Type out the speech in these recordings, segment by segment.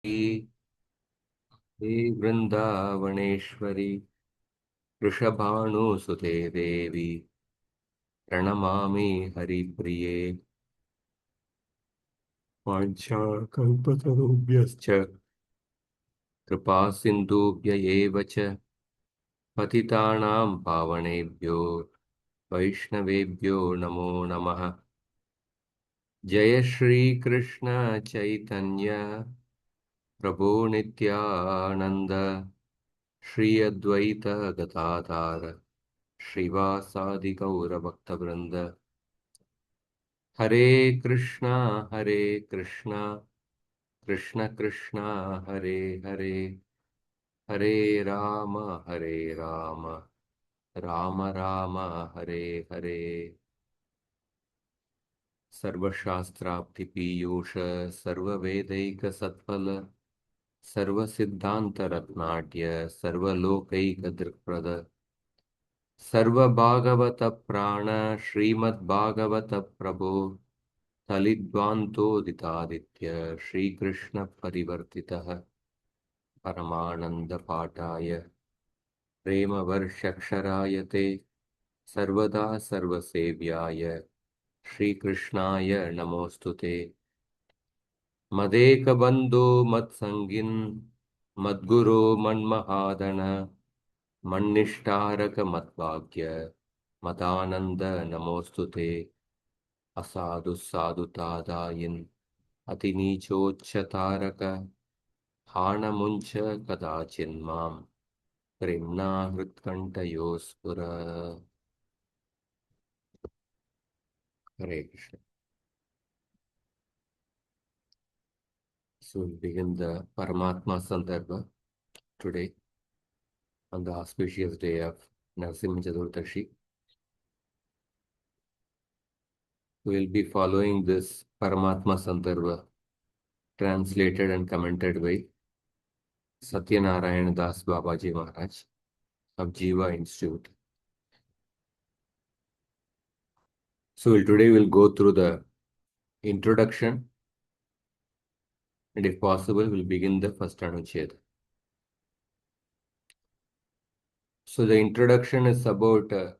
हे वृन्दावनेश्वरि वृषभानुसुते देवी प्रणमामि हरिप्रिये वाञ्छाकल्पतरुभ्यश्च कृपासिन्धुभ्य एव च पतितानां पावनेभ्यो वैष्णवेभ्यो नमो नमः। जय श्री कृष्ण चैतन्य प्रभु नित्यानंद श्री अद्वैत गदाधार श्रीवासादि गौर भक्तवृंद। हरे कृष्णा कृष्णा कृष्ण कृष्णा हरे हरे, हरे राम राम राम राम हरे हरे। सर्वशास्त्राब्धि पीयूष सर्ववेदैक सत्फल सर्वसिद्धांत रत्नाट्य सर्वलोकैक दृक्प्रद सर्वभागवत प्राण श्रीमद्भागवत प्रभो तलिद्वान्तोदितादित्य श्रीकृष्ण परिवर्तितः परमानंद पाठाय प्रेमवर्षक्षराय ते सर्वदा सर्वसेव्याय श्रीकृष्णाय नमोस्तुते। मदेकबन्धो मत्सङ्गिन् मद्गुरो मन्महादन मन्निष्ठारक मद्भाग्य मदानंद नमोस्तुते। असाधु साधु तादायिन् अतिनीचोच्चतारक हाणमुञ्च कदाचिन्मां प्रेम्णा हृत्कण्ठयोस्फुर। Hare Krishna. So we begin the Paramatma Sandarbha today on the auspicious day of Narasimha Chaturdashi. We will be following this Paramatma Sandarbha translated and commented by Satyanarayana Das Babaji Maharaj of Jiva Institute. So today we'll go through the introduction, and if possible we'll begin the first anuccheda. So the introduction is about a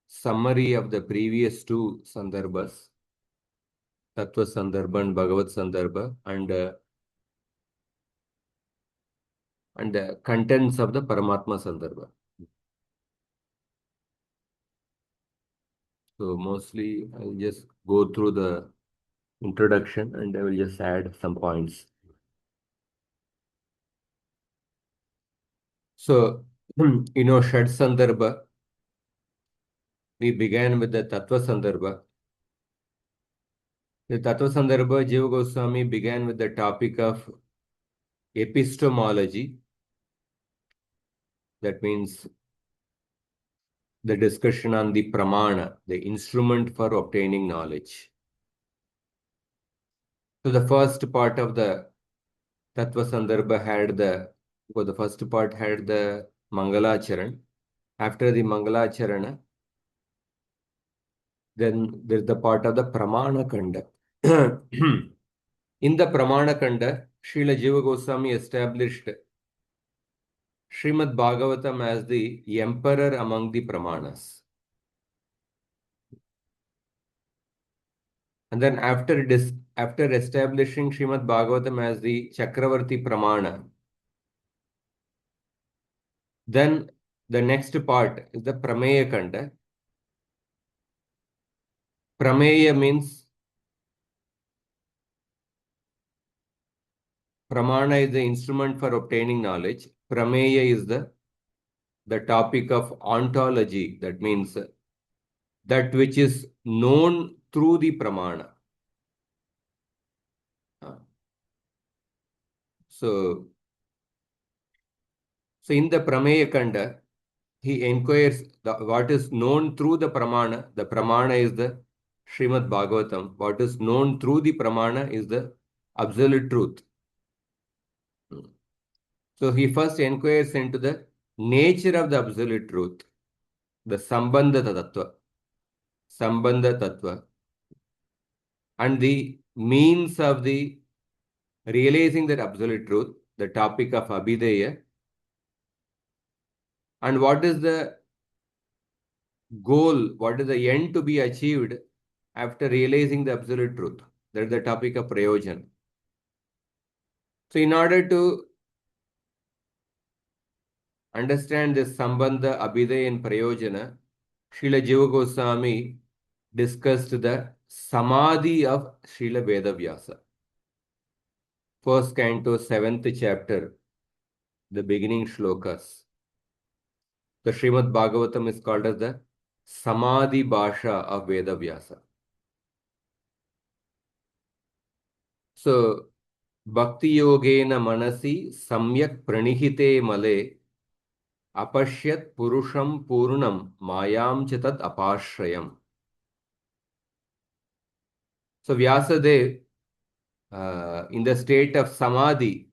summary of the previous two Sandarbhas, Tattva Sandarbha and Bhagavad Sandarbha, and the contents of the Paramatma Sandarbha. So mostly I'll just go through the introduction and I will just add some points. So, Shad Sandarbha, we began with the Tattva Sandarbha. The Tattva Sandarbha, Jiva Goswami began with the topic of epistemology. That means the discussion on the pramana, the instrument for obtaining knowledge. So the first part of the Tattva Sandarbha had the first part had the Mangalacharan. After the Mangalacharana, then there's the part of the Pramana Kanda. In the Pramana Kanda, Srila Jiva Goswami established Srimad Bhagavatam as the emperor among the Pramanas. And then after establishing Srimad Bhagavatam as the Chakravarti Pramana, then the next part is the Prameya Kanda. Prameya means Pramana is the instrument for obtaining knowledge. Prameya is the topic of ontology. That means that which is known through the Pramana. So in the Prameya Kanda, he inquires what is known through the Pramana. The Pramana is the Srimad Bhagavatam. What is known through the Pramana is the absolute truth. So he first inquires into the nature of the absolute truth, the Sambandha Tattva, and the means of the realizing that absolute truth, the topic of Abhideya, and what is the goal, what is the end to be achieved after realizing the absolute truth. That is the topic of Prayojan. So, in order to understand this Sambandha, Abhidaya, and Prayojana, Srila Jiva Goswami discussed the Samadhi of Srila Vedavyasa. First canto, 7th chapter, the beginning shlokas. The Srimad Bhagavatam is called as the Samadhi Bhasha of Vedavyasa. So, Bhakti Yogena Manasi Samyak Pranihite Male Apashyat Purusham Purnam Mayam Chitat Apashrayam. So, Vyasadev, in the state of Samadhi,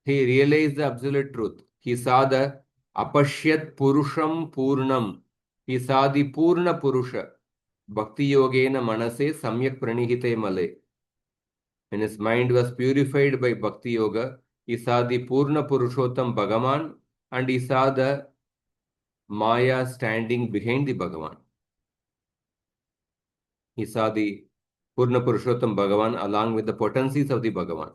he realized the absolute truth. He saw the Apashyat Purusham Purnam. He saw the Purna Purusha. Bhakti Yogena Manase Samyak Pranihite Male. When his mind was purified by Bhakti Yoga, he saw the Purna Purushottam Bhagavan and he saw the Maya standing behind the Bhagavan. He saw the Purna Purushottam Bhagavan along with the potencies of the Bhagavan.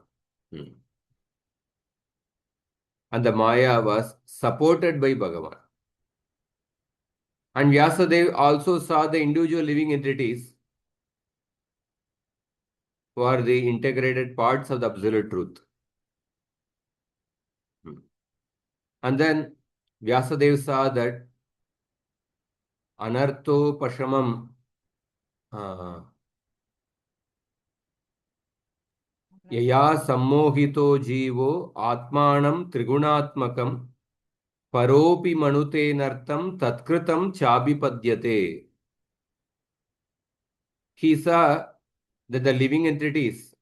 And the Maya was supported by Bhagavan. And Vyasadeva also saw the individual living entities who are the integrated parts of the absolute truth. And then Vyasadeva saw that Anartho Pashamam यया सम्मोहितो जीवो आत्मानं त्रिगुणात्मकं परोपि मनुतेनर्थं तत्कृतं चाभिपद्यते. He saw that the living entities,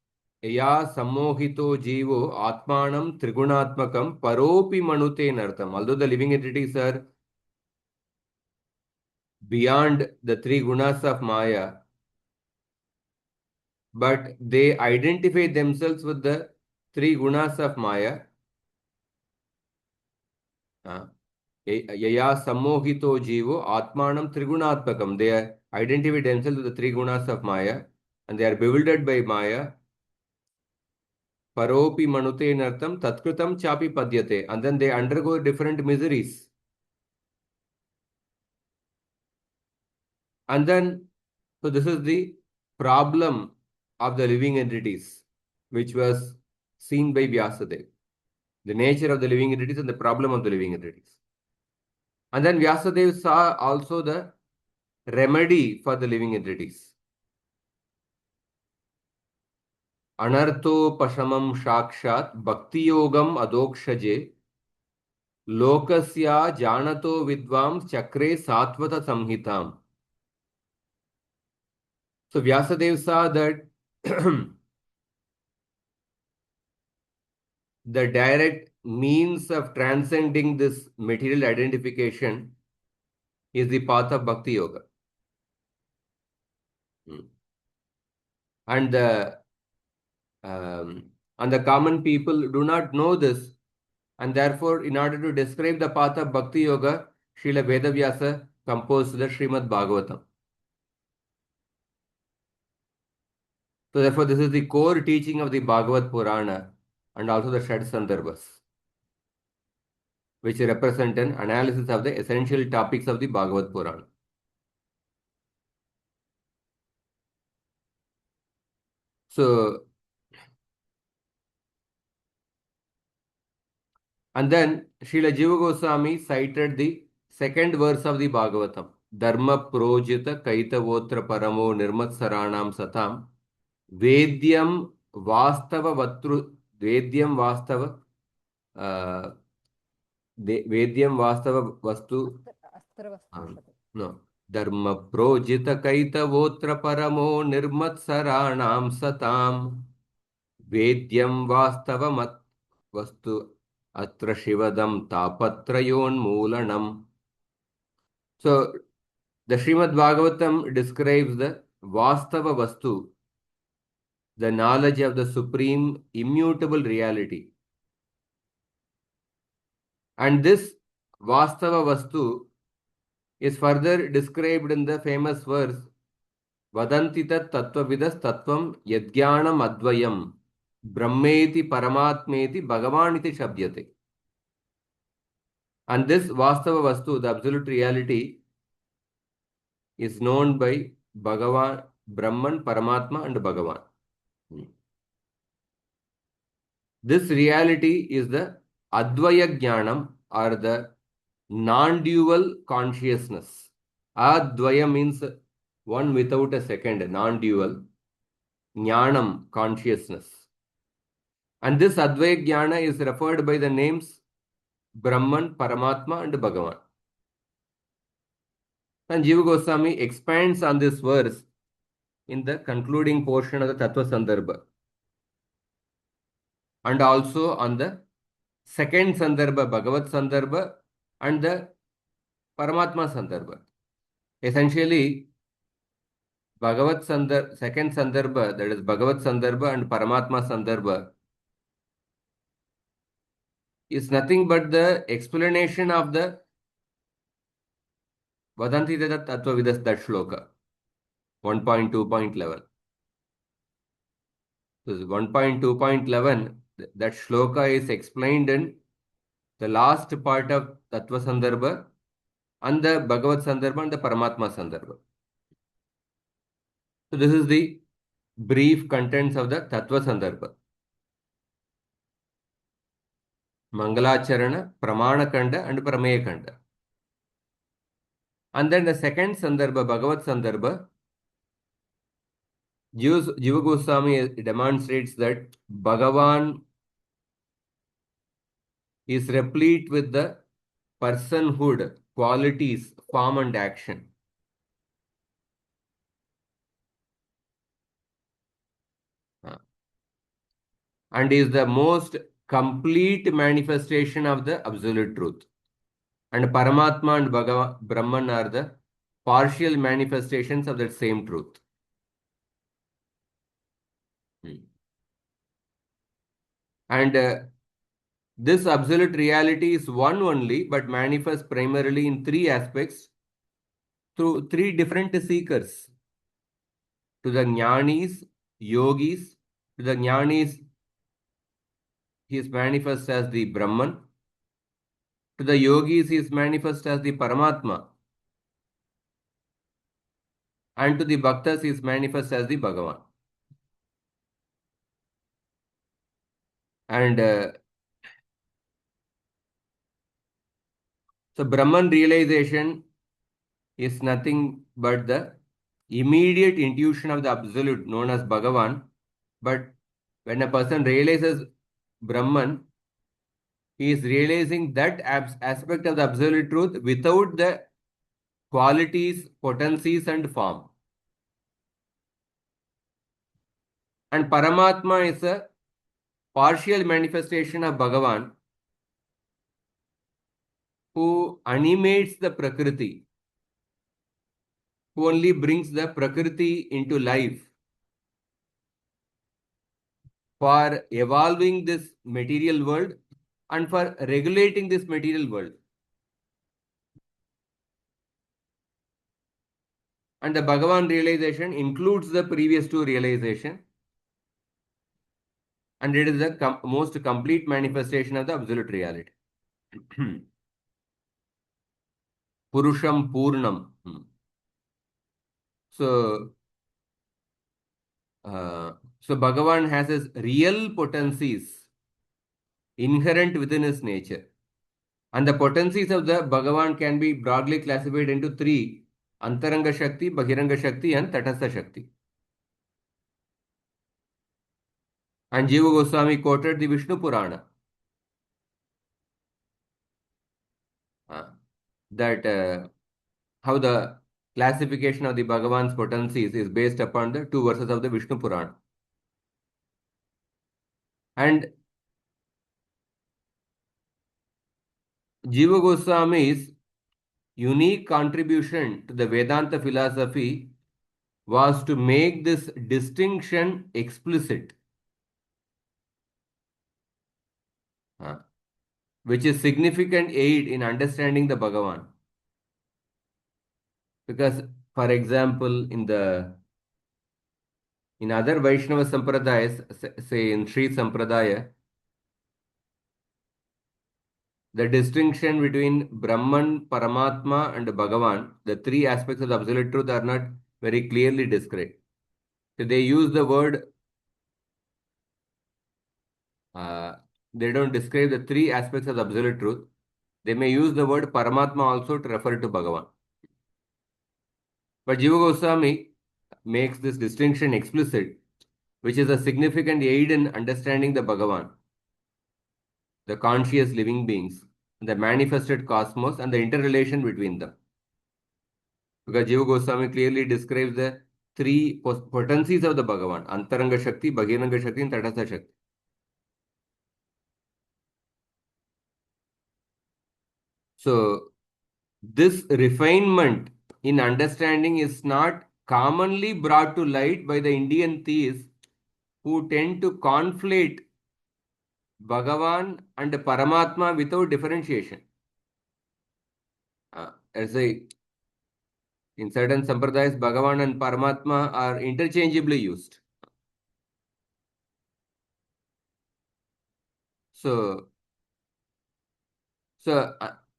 yaya sammohito jivo atmanam trigunaatmakam paropi manutenartham. Although the living entities are beyond the three gunas of Maya, but they identify themselves with the three gunas of Maya. Yaya sammohito jivo atmanam trigunaatmakam. They identify themselves with the three gunas of Maya and they are bewildered by Maya. Paropi manute nartam tatkritam chapi padyate. And then they undergo different miseries. And then, so this is the problem of the living entities, which was seen by Vyasadeva. The nature of the living entities and the problem of the living entities. And then Vyasadeva saw also the remedy for the living entities. Anartho shakshat bhakti yogam adokshaje lokasya janato vidvam chakre satvata samhitam. So Vyasadeva saw that the direct means of transcending this material identification is the path of Bhakti Yoga. And the common people do not know this, and therefore, in order to describe the path of Bhakti Yoga, Srila Vedavyasa composed the Srimad Bhagavatam. So therefore, this is the core teaching of the Bhagavad Purana and also the Shad Sandarbhas, which represent an analysis of the essential topics of the Bhagavad Purana. So, and then Srila Jiva Goswami cited the second verse of the Bhagavatam. Dharma projita kaitavotra paramo nirmatsaranam satam vedyam vastava vatru vedyam vastava vedyam vastava vastu no dharma projita kaitavotra paramo nirmatsaranam satam vedyam vastava mat vastu atra shivadam tapatrayonmoolanam. So the Srimad Bhagavatam describes the Vastava Vastu, the knowledge of the supreme immutable reality. And this Vastava Vastu is further described in the famous verse Vadanti tat tattvavidas tattvam yadgyanam advayam brahmeti paramatmeti bhagavaniti shabdyate. And this Vastava Vastu, the absolute reality, is known by Bhagavan, Brahman, Paramatma, and Bhagavan. This reality is the Advaya Jnanam or the non-dual consciousness. Advaya means one without a second, non-dual. Jnanam, consciousness. And this Advaya Jnana is referred by the names Brahman, Paramatma, and Bhagavan. And Jiva Goswami expands on this verse in the concluding portion of the Tattva Sandarbha. And also on the second Sandarbha, Bhagavat Sandarbha, and the Paramatma Sandarbha. Essentially, second Sandarbha, that is Bhagavat Sandarbha and Paramatma Sandarbha, is nothing but the explanation of the Vadanti Tattva Vidas, that shloka, 1.2.11. So 1.2.11, that shloka is explained in the last part of Tattva Sandarbha and the Bhagavat Sandarbha and the Paramatma Sandarbha. So this is the brief contents of the Tattva Sandarbha. Mangalacharana, Pramana Kanda, and Prameya Kanda. And then the second Sandarbha, Bhagavat Sandarbha, Jiva Goswami demonstrates that Bhagavan is replete with the personhood, qualities, form, and action. And is the most complete manifestation of the absolute truth. And Paramatma and Brahman are the partial manifestations of that same truth. And this absolute reality is one only, but manifests primarily in three aspects through three different seekers. To the Jnanis, Yogis, to the Jnanis, he is manifest as the Brahman. To the Yogis, he is manifest as the Paramatma. And to the Bhaktas, he is manifest as the Bhagavan. And so Brahman realization is nothing but the immediate intuition of the absolute known as Bhagavan. But when a person realizes Brahman, he is realizing that aspect of the absolute truth without the qualities, potencies, and form. And Paramatma is a partial manifestation of Bhagavan who animates the Prakriti, who only brings the Prakriti into life for evolving this material world and for regulating this material world. And the Bhagavan realization includes the previous two realization, and it is the most complete manifestation of the absolute reality. Purusham Purnam. So, so Bhagavan has his real potencies inherent within his nature. And the potencies of the Bhagavan can be broadly classified into three: Antaranga Shakti, Bahiranga Shakti, and Tatastha Shakti. And Jiva Goswami quoted the Vishnu Purana. That how the classification of the Bhagavan's potencies is based upon the two verses of the Vishnu Purana. And Jiva Goswami's unique contribution to the Vedanta philosophy was to make this distinction explicit, uh, which is significant aid in understanding the Bhagavan. Because, for example, in other Vaishnava Sampradayas, say in Sri Sampradaya, the distinction between Brahman, Paramatma, and Bhagavan, the three aspects of the absolute truth, are not very clearly described. So they use the word, uh, they don't describe the three aspects of the absolute truth. They may use the word Paramatma also to refer to Bhagavan. But Jiva Goswami makes this distinction explicit, which is a significant aid in understanding the Bhagavan, the conscious living beings, the manifested cosmos, and the interrelation between them. Because Jiva Goswami clearly describes the three potencies of the Bhagavan: Antaranga Shakti, Bahiranga Shakti, and Tatastha Shakti. So, this refinement in understanding is not commonly brought to light by the Indian theists who tend to conflate Bhagavan and Paramatma without differentiation. As in certain sampradayas, Bhagavan and Paramatma are interchangeably used. So,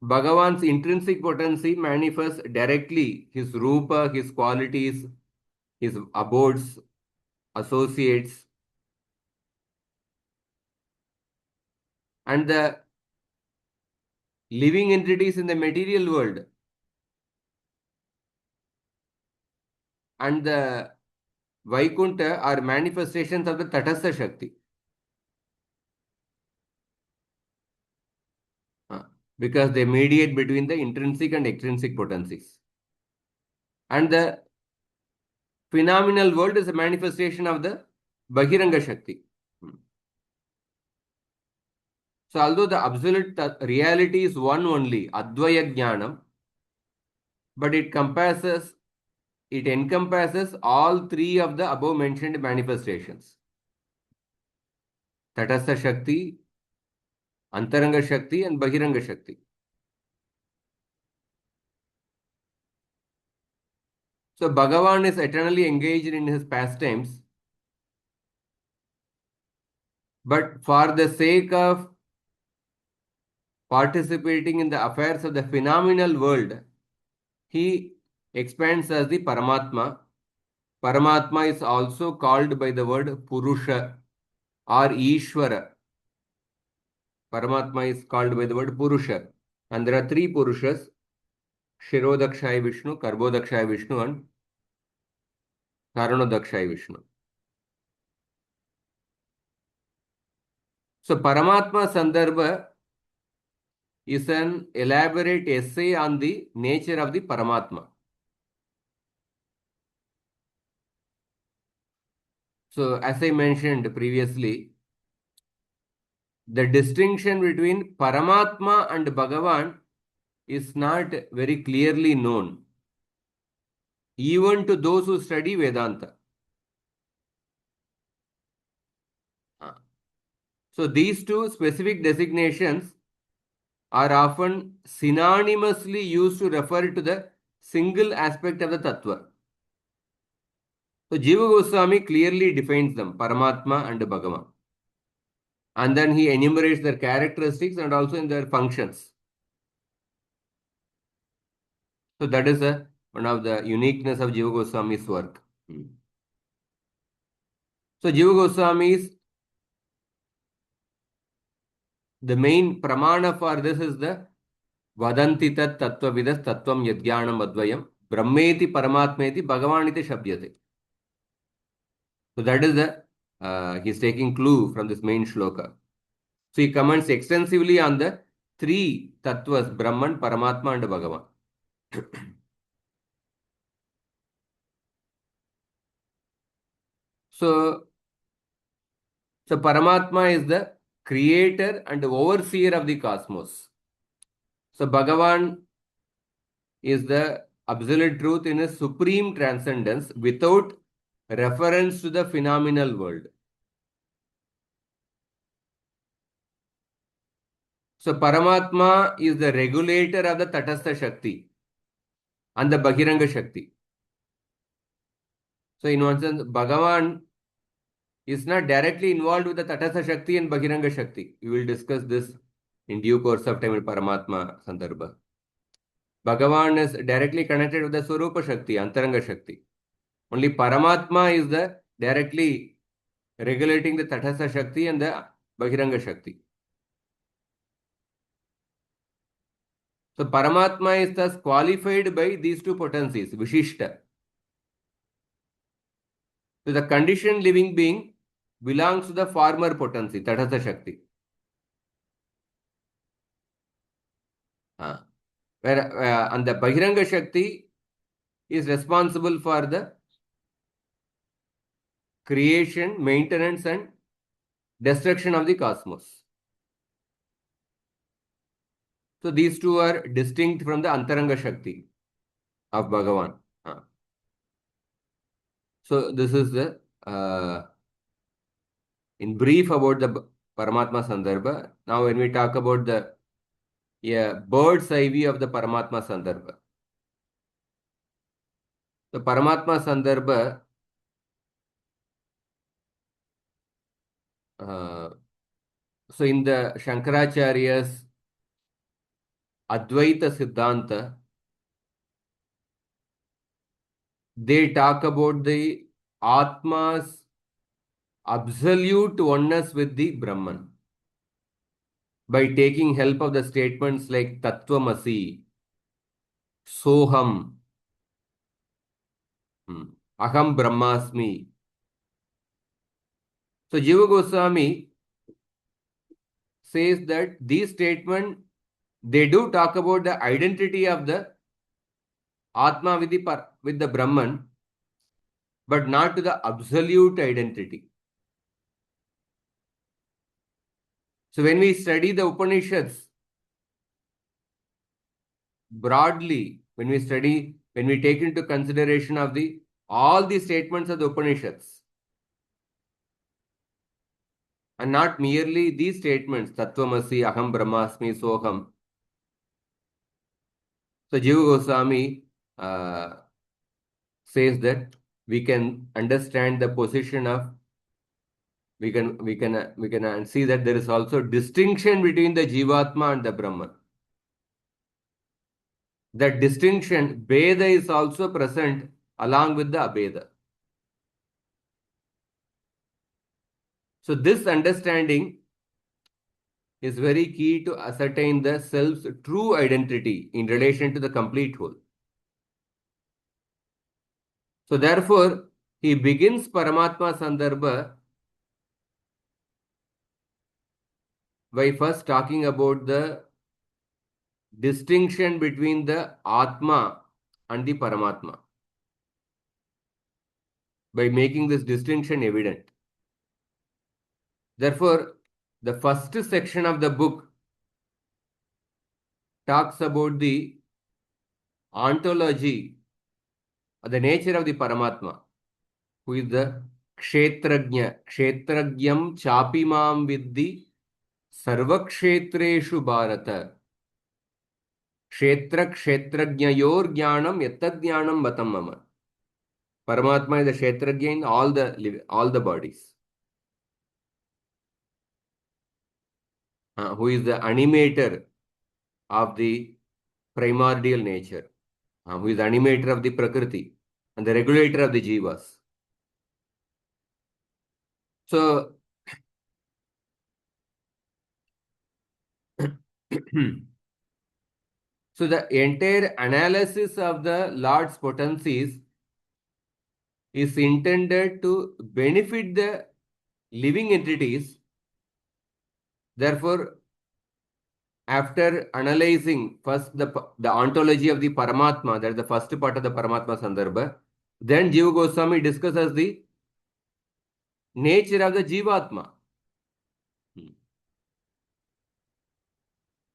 Bhagavan's intrinsic potency manifests directly his rupa, his qualities, his abodes, associates, and the living entities in the material world and the Vaikuntha are manifestations of the Tatastha Shakti. Because they mediate between the intrinsic and extrinsic potencies. And the phenomenal world is a manifestation of the Bahiranga Shakti. So, although the absolute reality is one only, Advaya Jnanam, but it encompasses all three of the above mentioned manifestations: Tatastha Shakti, Antaranga Shakti, and Bahiranga Shakti. So, Bhagavan is eternally engaged in his pastimes, but for the sake of participating in the affairs of the phenomenal world, he expands as the Paramatma. Paramatma is also called by the word Purusha or Ishvara. Paramatma is called by the word Purusha. And there are three Purushas: Shirodakshaya Vishnu, Karbodakshaya Vishnu, and Karanodakshaya Vishnu. So, Paramatma Sandarbha is an elaborate essay on the nature of the Paramatma. So, as I mentioned previously, the distinction between Paramatma and Bhagavan is not very clearly known, even to those who study Vedanta. So, these two specific designations are often synonymously used to refer to the single aspect of the Tattva. So, Jiva Goswami clearly defines them, Paramatma and Bhagavan. And then he enumerates their characteristics and also in their functions. So, that is one of the uniqueness of Jiva Goswami's work. So, Jiva Goswami's, the main pramana for this is the Vadanti tat tattvavidas tattvam yadgyanam advayam brahmeti paramatmeti bhagavaniti shabdyate. So that is he's taking clue from this main shloka. So he comments extensively on the three tattvas, Brahman, Paramatma, and Bhagavan. So, so Paramatma is the creator and overseer of the cosmos. So Bhagavan is the absolute truth in a supreme transcendence without reference to the phenomenal world. So Paramatma is the regulator of the Tatastha Shakti and the Bahiranga Shakti. So in one sense, Bhagavan is not directly involved with the Tatastha Shakti and Bahiranga Shakti. We will discuss this in due course of time in Paramatma Sandarbha. Bhagavan is directly connected with the Swarupa Shakti, Antaranga Shakti. Only Paramatma is the directly regulating the Tatastha Shakti and the Bahiranga Shakti. So Paramatma is thus qualified by these two potencies, Vishishta. So the conditioned living being belongs to the former potency, Tatastha Shakti. Where, and the Bahiranga Shakti is responsible for the creation, maintenance, and destruction of the cosmos. So these two are distinct from the Antaranga Shakti of Bhagavan. So this is the in brief about the Paramatma Sandarbha. Now when we talk about the bird's eye view of the Paramatma Sandarbha. The Paramatma Sandarbha so in the Shankaracharya's Advaita Siddhanta, they talk about the Atma's absolute oneness with the Brahman by taking help of the statements like Tattvamasi, Soham, Aham Brahmasmi. So Jiva Goswami says that these statements, they do talk about the identity of the Atma with the Brahman, but not to the absolute identity. So when we study the Upanishads broadly, when we take into consideration of all the statements of the Upanishads, and not merely these statements, Tattvamasi, Aham Brahmasmi, Soham. So Jiva Goswami says that we can understand the position of we can see that there is also distinction between the Jivatma and the Brahman. That distinction, Veda is also present along with the Abeda. So this understanding is very key to ascertain the self's true identity in relation to the complete whole. So therefore, he begins Paramatma Sandarbha by first talking about the distinction between the Atma and the Paramatma, by making this distinction evident. Therefore, the first section of the book talks about the ontology, the nature of the Paramatma, who is the Kshetrajna, Kshetrajnam Chapimam Viddi Sarvakshetreshu Bharata. Kshetra Kshetrajnayor Jnanam Yattadjnanam Batam Mama. Paramatma is the Kshetrajna in all the bodies. Who is the animator of the primordial nature, who is the animator of the Prakriti and the regulator of the Jivas. So, so the entire analysis of the Lord's potencies is intended to benefit the living entities. Therefore, after analyzing first the ontology of the Paramatma, that is the first part of the Paramatma Sandarbha, then Jiva Goswami discusses the nature of the Jivatma.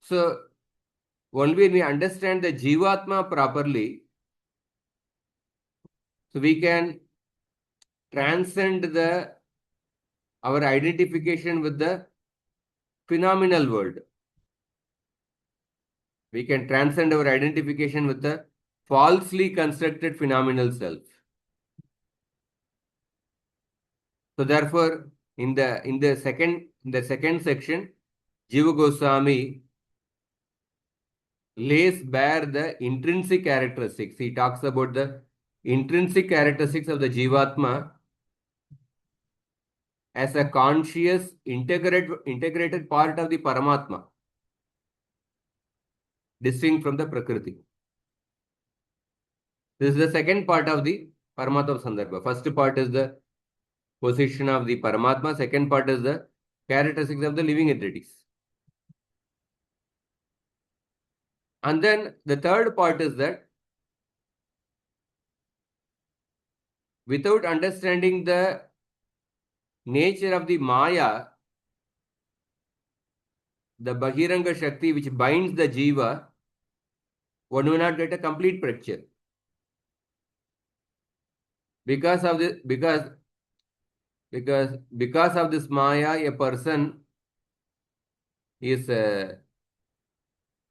So, only when we understand the Jivatma properly, So we can transcend our identification with the phenomenal world. We can transcend our identification with the falsely constructed phenomenal self. So therefore, in the second section, Jiva Goswami lays bare the intrinsic characteristics. He talks about the intrinsic characteristics of the Jivatma as a conscious, integrated part of the Paramatma, distinct from the Prakriti. This is the second part of the Paramatma Sandarbha. First part is the position of the Paramatma. Second part is the characteristics of the living entities. And then the third part is that without understanding the nature of the Maya, the Bahiranga Shakti which binds the Jiva, one will not get a complete picture. Because of this, because of this Maya, a person is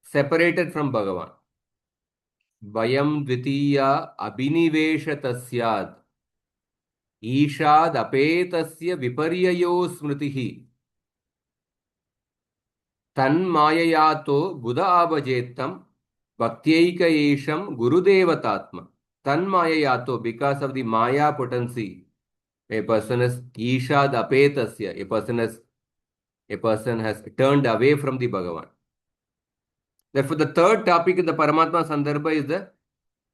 separated from Bhagavan. Vayam dvitiya abhiniveshatasya ईशाद अपेतस्य विपर्ययो स्मृतिः तन्माययातो बुध आभजेत्तं भक्त्यैक एषं गुरुदेवतात्म तन्माययातो because of the maya potency a person is ईशाद अपेतस्य a person has turned away from the Bhagavan. Therefore the third topic in the Paramatma Sandarbha is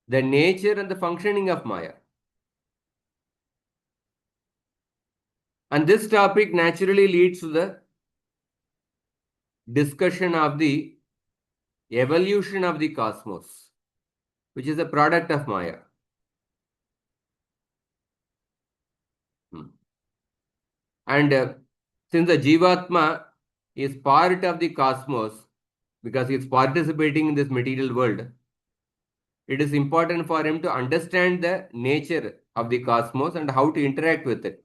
the nature and the functioning of Maya. And this topic naturally leads to the discussion of the evolution of the cosmos, which is a product of Maya. And since the Jivatma is part of the cosmos, because he is participating in this material world, it is important for him to understand the nature of the cosmos and how to interact with it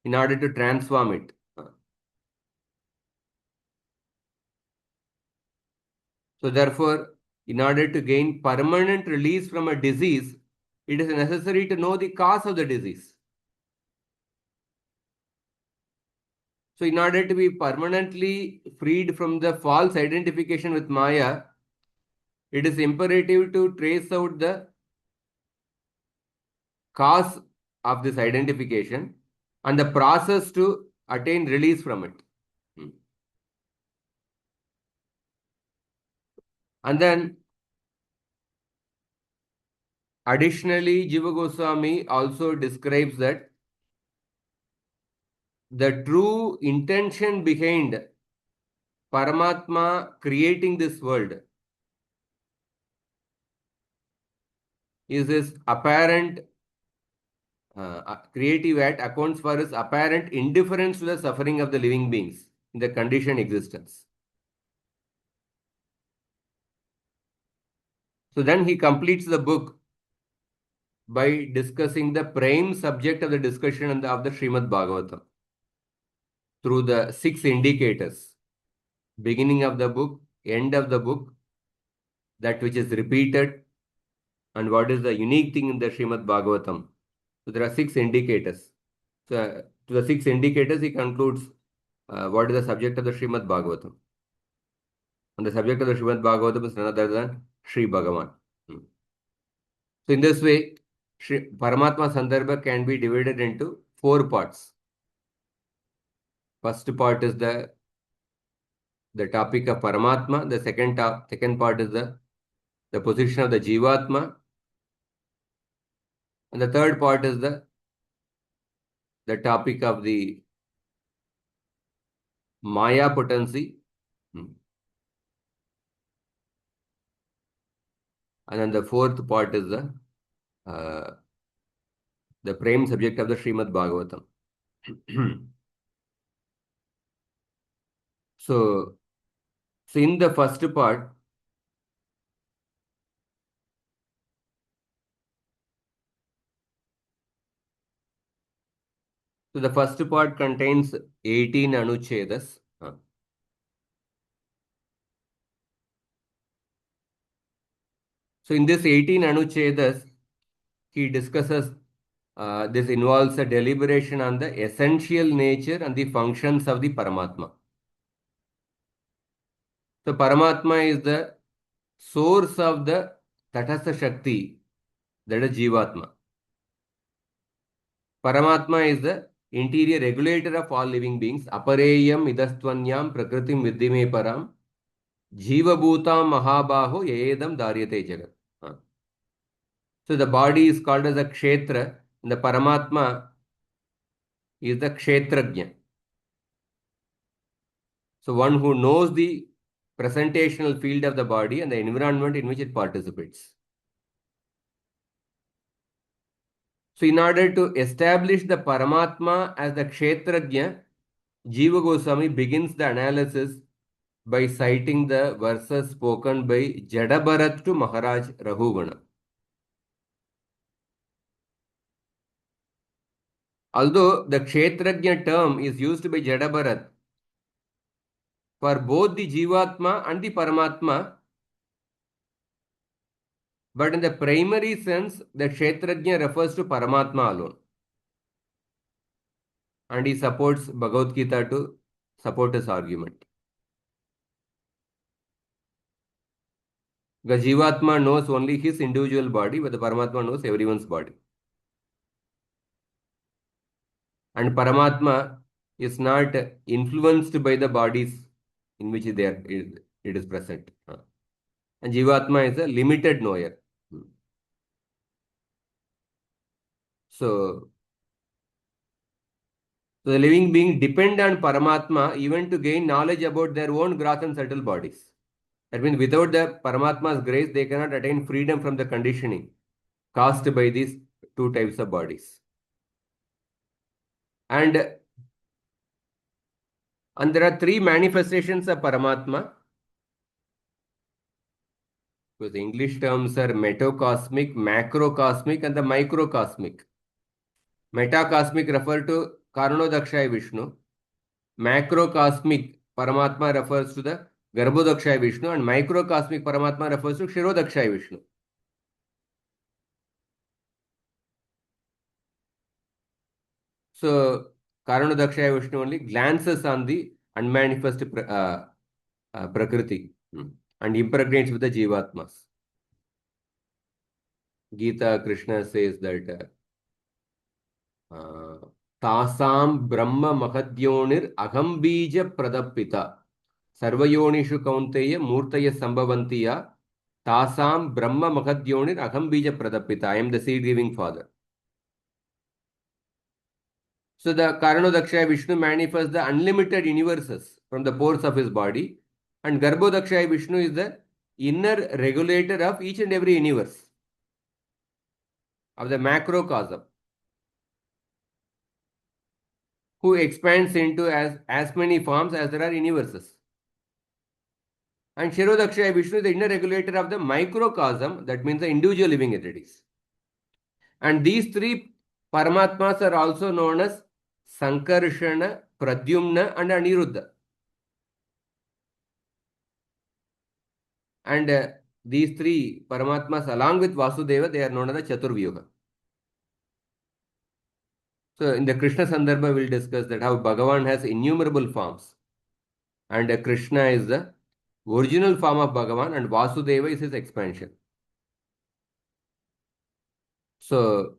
in order to transform it. So therefore, in order to gain permanent release from a disease, it is necessary to know the cause of the disease. So in order to be permanently freed from the false identification with Maya, it is imperative to trace out the cause of this identification and the process to attain release from it. And then additionally, Jiva Goswami also describes that the true intention behind Paramatma creating this world is his apparent creative act accounts for his apparent indifference to the suffering of the living beings in the conditioned existence. So then he completes the book by discussing the prime subject of the discussion of the Srimad Bhagavatam through the 6 indicators. Beginning of the book, end of the book, that which is repeated, and what is the unique thing in the Srimad Bhagavatam. So there are 6 indicators. So to the 6 indicators, he concludes what is the subject of the Srimad Bhagavatam. And the subject of the Srimad Bhagavatam is none other than Sri Bhagavan. So in this way, Paramatma Sandarbha can be divided into 4 parts. First part is the topic of Paramatma. The second part is the position of the Jivatma. And the third part is the topic of the Maya potency. And then the fourth part is the prime subject of the Srimad Bhagavatam. So in the first part, So the first part contains 18 anuchedas. So in this 18 anuchedas, he discusses this involves a deliberation on the essential nature and the functions of the Paramatma. So Paramatma is the source of the Tatastha Shakti, that is Jivatma. Paramatma is the interior regulator of all living beings. Apareyam idastvanyam prakritim viddhime param. Jiva bhutam mahabaho yedam daryate jagat. So the body is called as a kshetra, and the Paramatma is the kshetrajna. So one who knows the presentational field of the body and the environment in which it participates. So in order to establish the Paramatma as the kshetrajna, Jiva Goswami begins the analysis by citing the verses spoken by Jadabharat to Maharaj Rahugana. Although the Kshetrajna term is used by Jadabharat for both the Jivatma and the Paramatma, but in the primary sense, the Kshetrajna refers to Paramatma alone. And he supports Bhagavad Gita to support his argument. Because Jivatma knows only his individual body, but the Paramatma knows everyone's body. And Paramatma is not influenced by the bodies in which it is present. And Jivatma is a limited knower. So, the living being depend on Paramatma even to gain knowledge about their own gross and subtle bodies. That means without the Paramatma's grace, they cannot attain freedom from the conditioning caused by these two types of bodies. And there are three manifestations of Paramatma. Because the English terms are metacosmic, macrocosmic, and the microcosmic. Metacosmic refer to Karnodakshay Vishnu. Macrocosmic Paramatma refers to the Garbhodakshay Vishnu, and microcosmic Paramatma refers to Kshirodakshay Vishnu. So, Karnodakshay Vishnu only glances on the unmanifest Prakriti and impregnates with the Jivatmas. Gita Krishna says that तासां ब्रह्म महद्योनिर अहम बीज प्रदपिता सर्वयोनिषु कौन्तेय मूर्तय संभवन्ति या तासां ब्रह्म महद्योनिर अहम बीज pradapita. I am the seed giving father. So the Karanodakshaya Vishnu manifests the unlimited universes from the pores of his body, and Garbhodakshaya Vishnu is the inner regulator of each and every universe of the macrocosm, who expands into as many forms as there are universes. And Kshirodakshaya Vishnu is the inner regulator of the microcosm, that means the individual living entities. And these three Paramatmas are also known as Sankarshana, Pradyumna, and Aniruddha. And these three Paramatmas, along with Vasudeva, they are known as the Chaturvyuha. So in the Krishna Sandarbha, we'll discuss that how Bhagavan has innumerable forms. And Krishna is the original form of Bhagavan, and Vasudeva is his expansion. So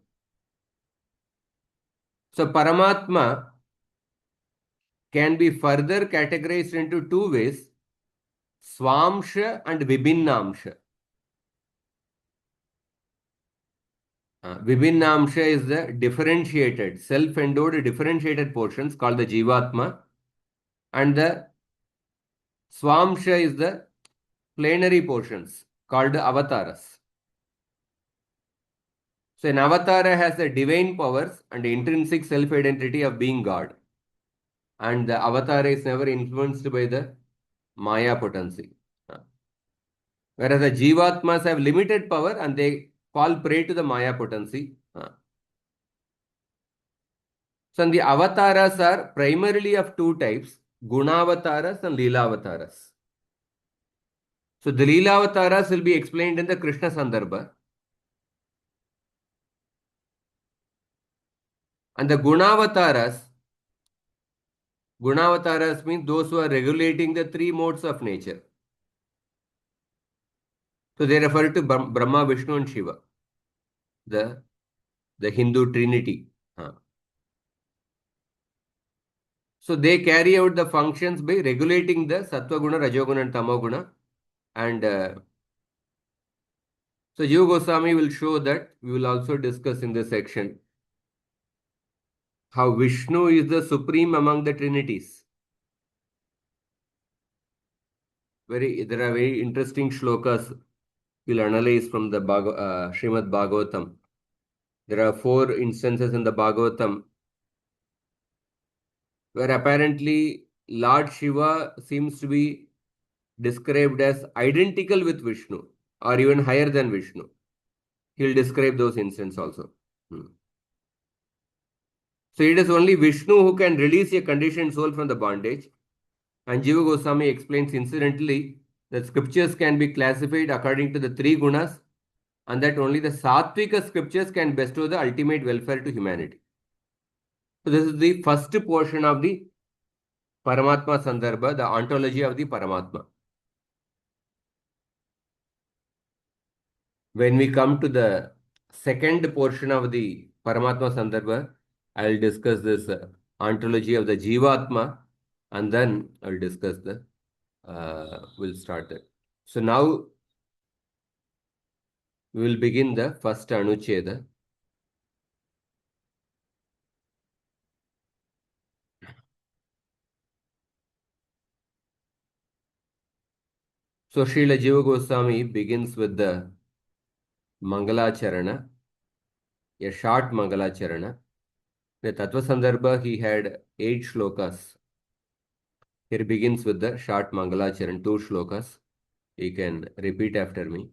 Paramatma can be further categorized into two ways, Swamsha and Vibhinnamsha. Vibhinnamsha is the differentiated, self-endowed differentiated portions called the Jivatma, and the Swamsha is the plenary portions called the Avataras. So an Avatara has the divine powers and the intrinsic self-identity of being God. And the Avatara is never influenced by the Maya potency. Whereas the Jivatmas have limited power and they fall prey to the Maya potency. So the avatars are primarily of two types, Gunavataras and Leelavataras. So the Leelavataras will be explained in the Krishna Sandarbha. And the Gunavataras means those who are regulating the three modes of nature. So they refer to Brahma, Vishnu and Shiva, the, the Hindu trinity. So they carry out the functions by regulating the Sattva Guna, Rajoguna and Tamoguna. And so Jiva Goswami will show that. We will also discuss in this section how Vishnu is the supreme among the trinities. There are very interesting shlokas we'll analyze from the Srimad Bhagavatam. There are 4 instances in the Bhagavatam where apparently Lord Shiva seems to be described as identical with Vishnu or even higher than Vishnu. He'll describe those instances also. So it is only Vishnu who can release a conditioned soul from the bondage. And Jiva Goswami explains incidentally that scriptures can be classified according to the 3 gunas and that only the Sattvika scriptures can bestow the ultimate welfare to humanity. So this is the first portion of the Paramatma Sandarbha, the ontology of the Paramatma. When we come to the second portion of the Paramatma Sandarbha, I will discuss this ontology of the Jivatma and then I will discuss we'll start it. So now we will begin the first anuccheda. So Srila Jiva Goswami begins with the Mangalacharana, a short Mangalacharana. The Tattva Sandarbha, he had 8 shlokas. Here begins with the short Mangalacharana, 2 shlokas. You can repeat after me.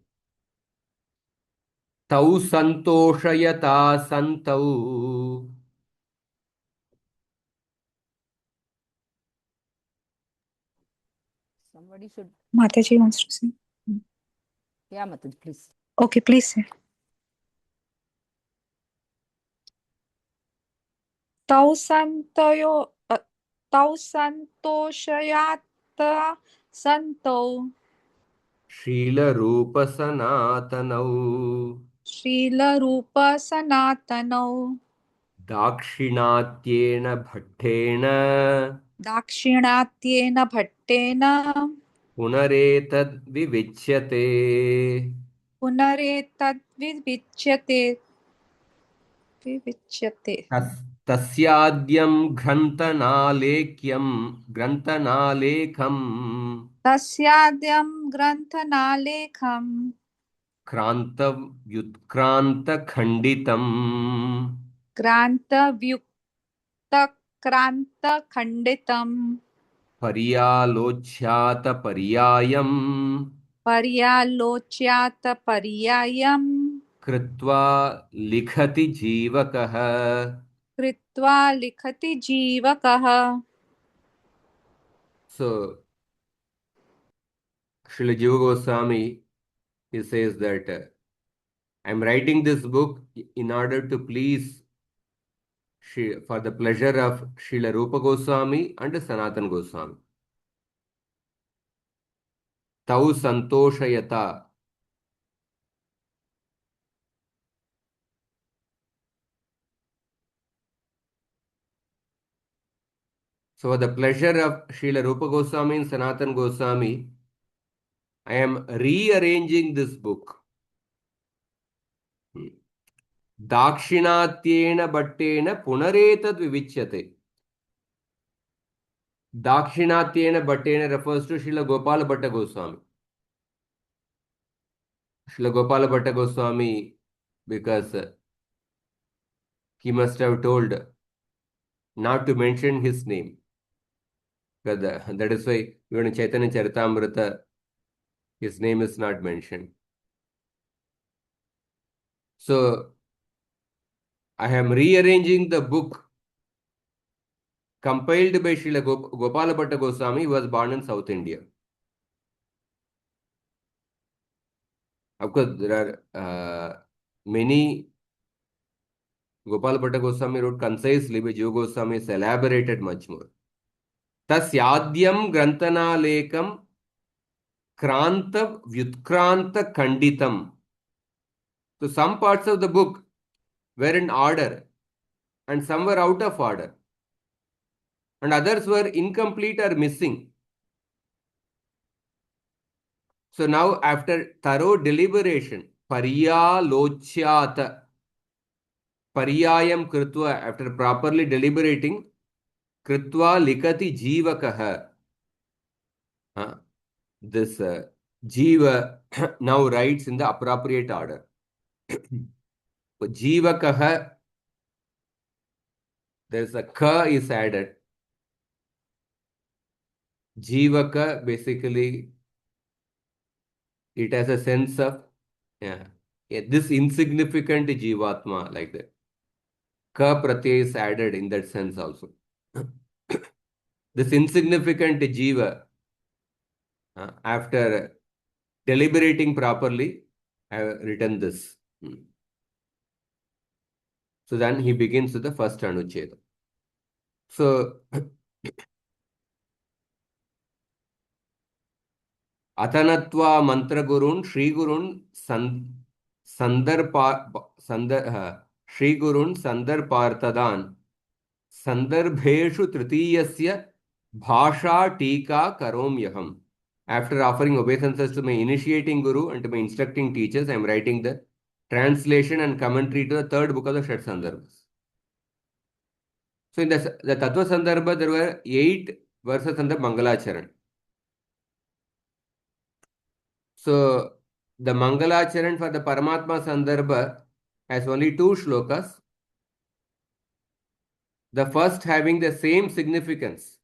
Tau santoshayata santau. Somebody should. Mataji wants to say. Yeah, Mataji, please. Okay, please say. Tau santoshayata santau. Srila Rupa Sanatanau. Srila Rupa Sanatanau. Dakshinatyena Bhattena. Dakshinatyena Bhattena. Punaretad Vivichyate. Punaretad vivichyate. Tasyadyam Grantanalekham Tasyadyam Grantanalekham Kranta Khanditam Granta Vyukta Kranta Khanditam Paryalochyata Paryayam Paryalocyata Paryayam Kritva Likhati Jivakaha. Kritva Likhati Jivakaha. So, Srila Jiva Goswami, he says that I am writing this book in order to please for the pleasure of Srila Rupa Goswami and Sanatan Goswami. Tau Santoshayata. So, for the pleasure of Srila Rupa Goswami and Sanatan Goswami, I am rearranging this book. Dakshinatyena Bhattena Punaretad Vivichyate. Dakshinatyena Bhattena refers to Srila Gopala Bhatta Goswami. Srila Gopala Bhatta Goswami, because he must have told not to mention his name. Because that is why even in Chaitanya Charitamrita, his name is not mentioned. So, I am rearranging the book compiled by Srila Gopala Bhatta Goswami, who was born in South India. Of course, there are many. Gopala Bhatta Goswami wrote concisely, but Jiva Goswami is elaborated much more. Tasyadyam grantanalekam kranta vyutkranta kanditam. So some parts of the book were in order and some were out of order and others were incomplete or missing. So now after thorough deliberation, paryalochyat, paryayam kritva, after properly deliberating, kritva likati jivakah. This jiva now writes in the appropriate order. Jivakah, there is a ka is added. Jivaka, basically, it has a sense of this insignificant jivatma, like that. Ka pratyay is added in that sense also. This insignificant jiva, after deliberating properly, I have written this. So then he begins with the first anuccheda. So अतनत्वा मंत्रगुरुन् श्रीगुरुन् श्रीगुरुन् संदर्पार्थदान् संदर्भेषु तृतीयस्य भाषा टीका करोम्यहम्. After offering obeisances to my initiating guru and to my instructing teachers, I am writing the translation and commentary to the third book of the Shat Sandarbhas. So in the Tattva Sandarbha, there were 8 verses under Mangalacharan. So the Mangalacharan for the Paramatma Sandarbha has only 2 shlokas. The first having the same significance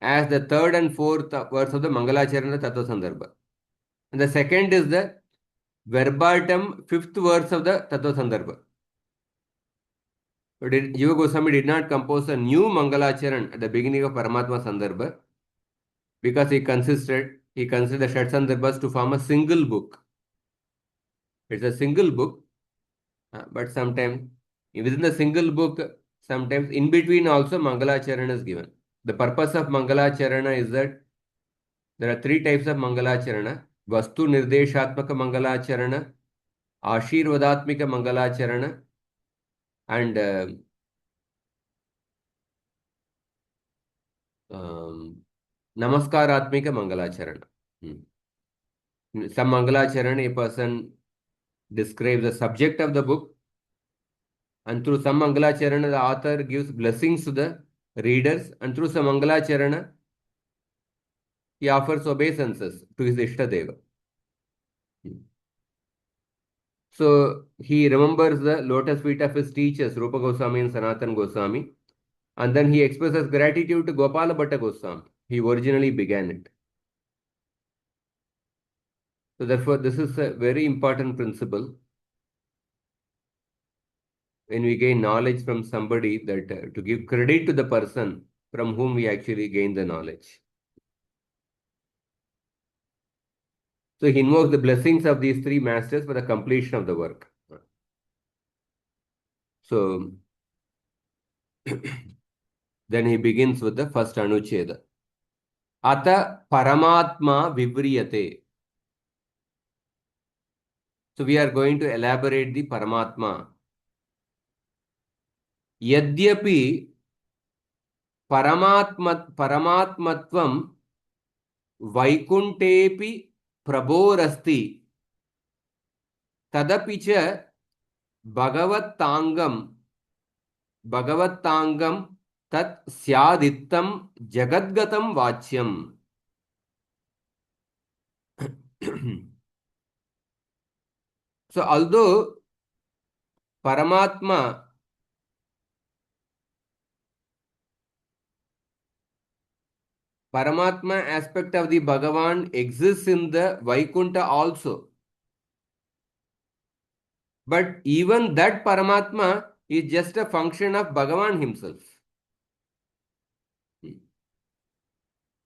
as the third and fourth verse of the Mangalacharan Tattva Sandarbha. And the second is the verbatim 5th verse of the Tattva Sandarbha. But Jiva Goswami did not compose a new Mangalacharan at the beginning of Paramatma Sandarbha because he considered the Shat Sandarbhas to form a single book. It's a single book, but sometimes within the single book, sometimes in between also Mangalacharana is given. The purpose of Mangalacharana is that there are 3 types of Mangalacharana: Vastu Nirdeshatmaka Mangalacharana, Ashirvadatmika Mangalacharana, and Namaskaratmika Mangalacharana. Some Mangalacharana, a person describes the subject of the book, and through some Mangalacharana, the author gives blessings to the readers, and through some Mangalacharana, he offers obeisances to his Ishtadeva. So he remembers the lotus feet of his teachers, Rupa Goswami and Sanatan Goswami, and then he expresses gratitude to Gopala Bhatta Goswami. He originally began it. So therefore, this is a very important principle when we gain knowledge from somebody, that to give credit to the person from whom we actually gain the knowledge. So he invokes the blessings of these 3 masters for the completion of the work. So then he begins with the first anucheda. Ata Paramatma Vivriyate. So we are going to elaborate the Paramatma. Yadyapi Paramatmatvam Vaikuntepi Prabhorasti Tadapicha Bhagavatangam Tat Syadittam Jagadgatam Vachyam. So although Paramatma aspect of the Bhagavan exists in the Vaikunta also, but even that Paramatma is just a function of Bhagavan himself.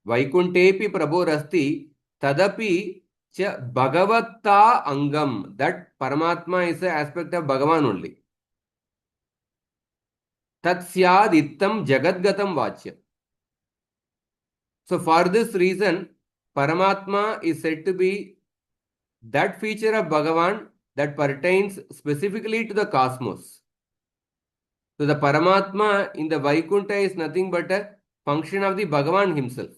Vaikuntepi Prabhorasti Tadapi cha Bhagavatta Angam. That Paramatma is an aspect of Bhagavan only. Tat syad ittam jagadgatam vachya. So for this reason, Paramatma is said to be that feature of Bhagavan that pertains specifically to the cosmos. So the Paramatma in the Vaikuntha is nothing but a function of the Bhagavan himself.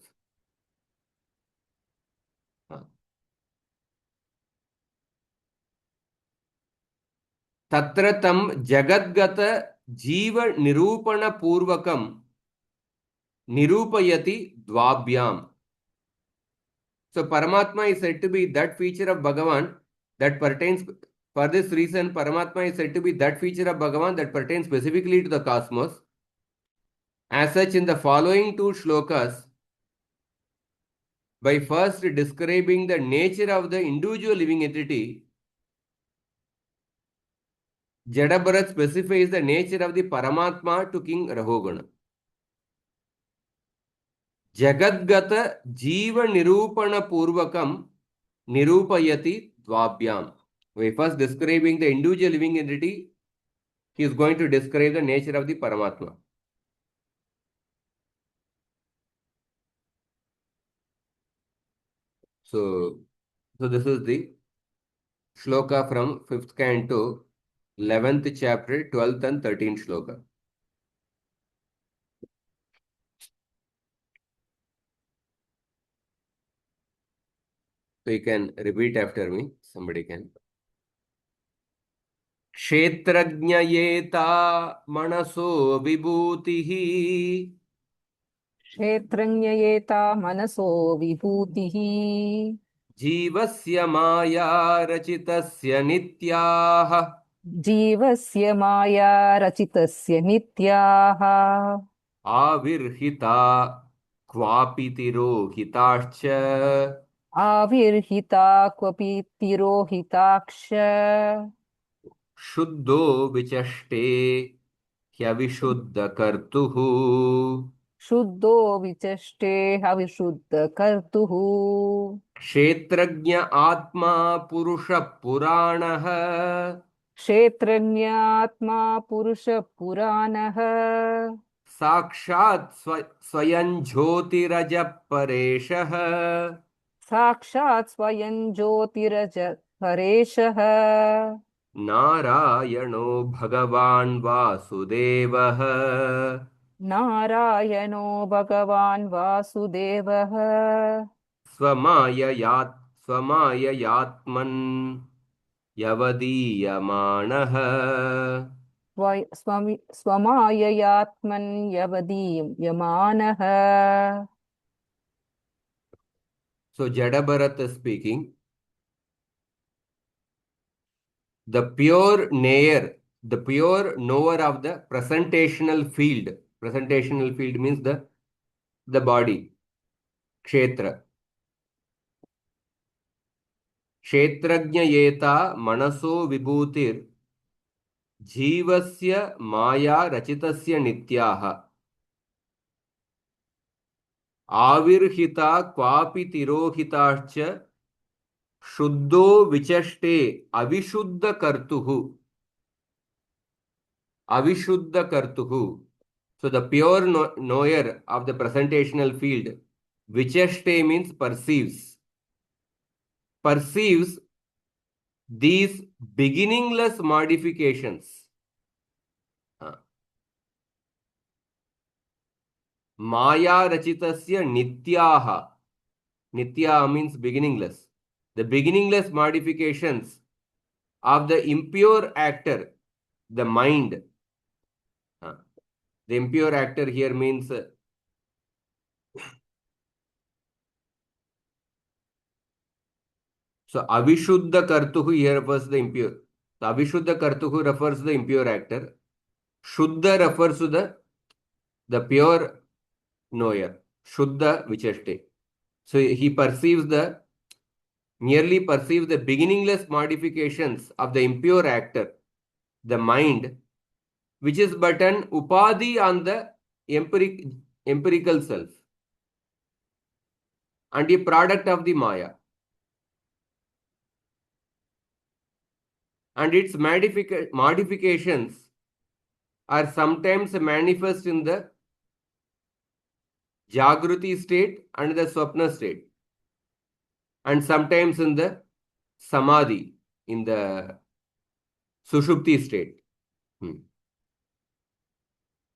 Tatra tam jagadgata jiva nirupana purvakam nirupayati dvabhyam. So Paramatma is said to be that feature of Bhagavan that pertains, for this reason, Paramatma is said to be that feature of Bhagavan that pertains specifically to the cosmos. As such, in the following two shlokas, by first describing the nature of the individual living entity, Jadabharat specifies the nature of the Paramatma to King Rahogana. Jagadgata Jiva Nirupana Purvakam Nirupayati Dvabhyam. By first describing the individual living entity, he is going to describe the nature of the Paramatma. So this is the shloka from 5th canto, 11th chapter, 12th and 13th shloka. So you can repeat after me, somebody can. क्षेत्रज्ञयेता मनसो विभूतिः क्षेत्रज्ञयेता मनसो विभूतिः जीवस्य माया रचितस्य नित्याः जीवस्य माया रचितस्य नित्याः आविर्हिता क्वापि तिरोहिताश्च आविर्हिता क्वपि तिरोहिताक्ष शुद्धो विचष्टे ह्यविशुद्धकर्तुः शुद्धो विचष्टे हविशुद्धकर्तुः क्षेत्रज्ञ आत्मा पुरुषः पुराणः क्षेत्रज्ञात्मा पुरुषः पुराणः साक्षात् स्वयं ज्योतिरज परेशः साक्षात् स्वयं ज्योतिरज परेशः नारायणो भगवान् वासुदेवः नारायणो भगवान् वासुदेवः स्वमाययात्मन् यवदीयमानः स्वमाययात्मन् यवदीयमानः. So Jadabharat is speaking. The pure knower of the presentational field. Presentational field means the body. Kshetra. Kshetrajñayeta manaso vibhutir जीवस्य माया रचितस्य नित्याः आविर्हिता क्वापि तिरोहिताश्च शुद्धो विचष्टे अविशुद्धकर्तुः. So the pure knower of the presentational field, vichashte means perceives these beginningless modifications. Maya rachitasya nityaha. Nitya means beginningless. The beginningless modifications of the impure actor, the mind. The impure actor here means so avishuddha kartuhu here refers to the impure. So avishuddha kartuhu refers to the impure actor. Shuddha refers to the pure knower. Shuddha vichashte. So he merely perceives the beginningless modifications of the impure actor, the mind, which is but an upadhi on the empirical self. and a product of the Maya. And its modifications are sometimes manifest in the Jagruti state and the Swapna state, and sometimes in the Samadhi, in the Sushupti state.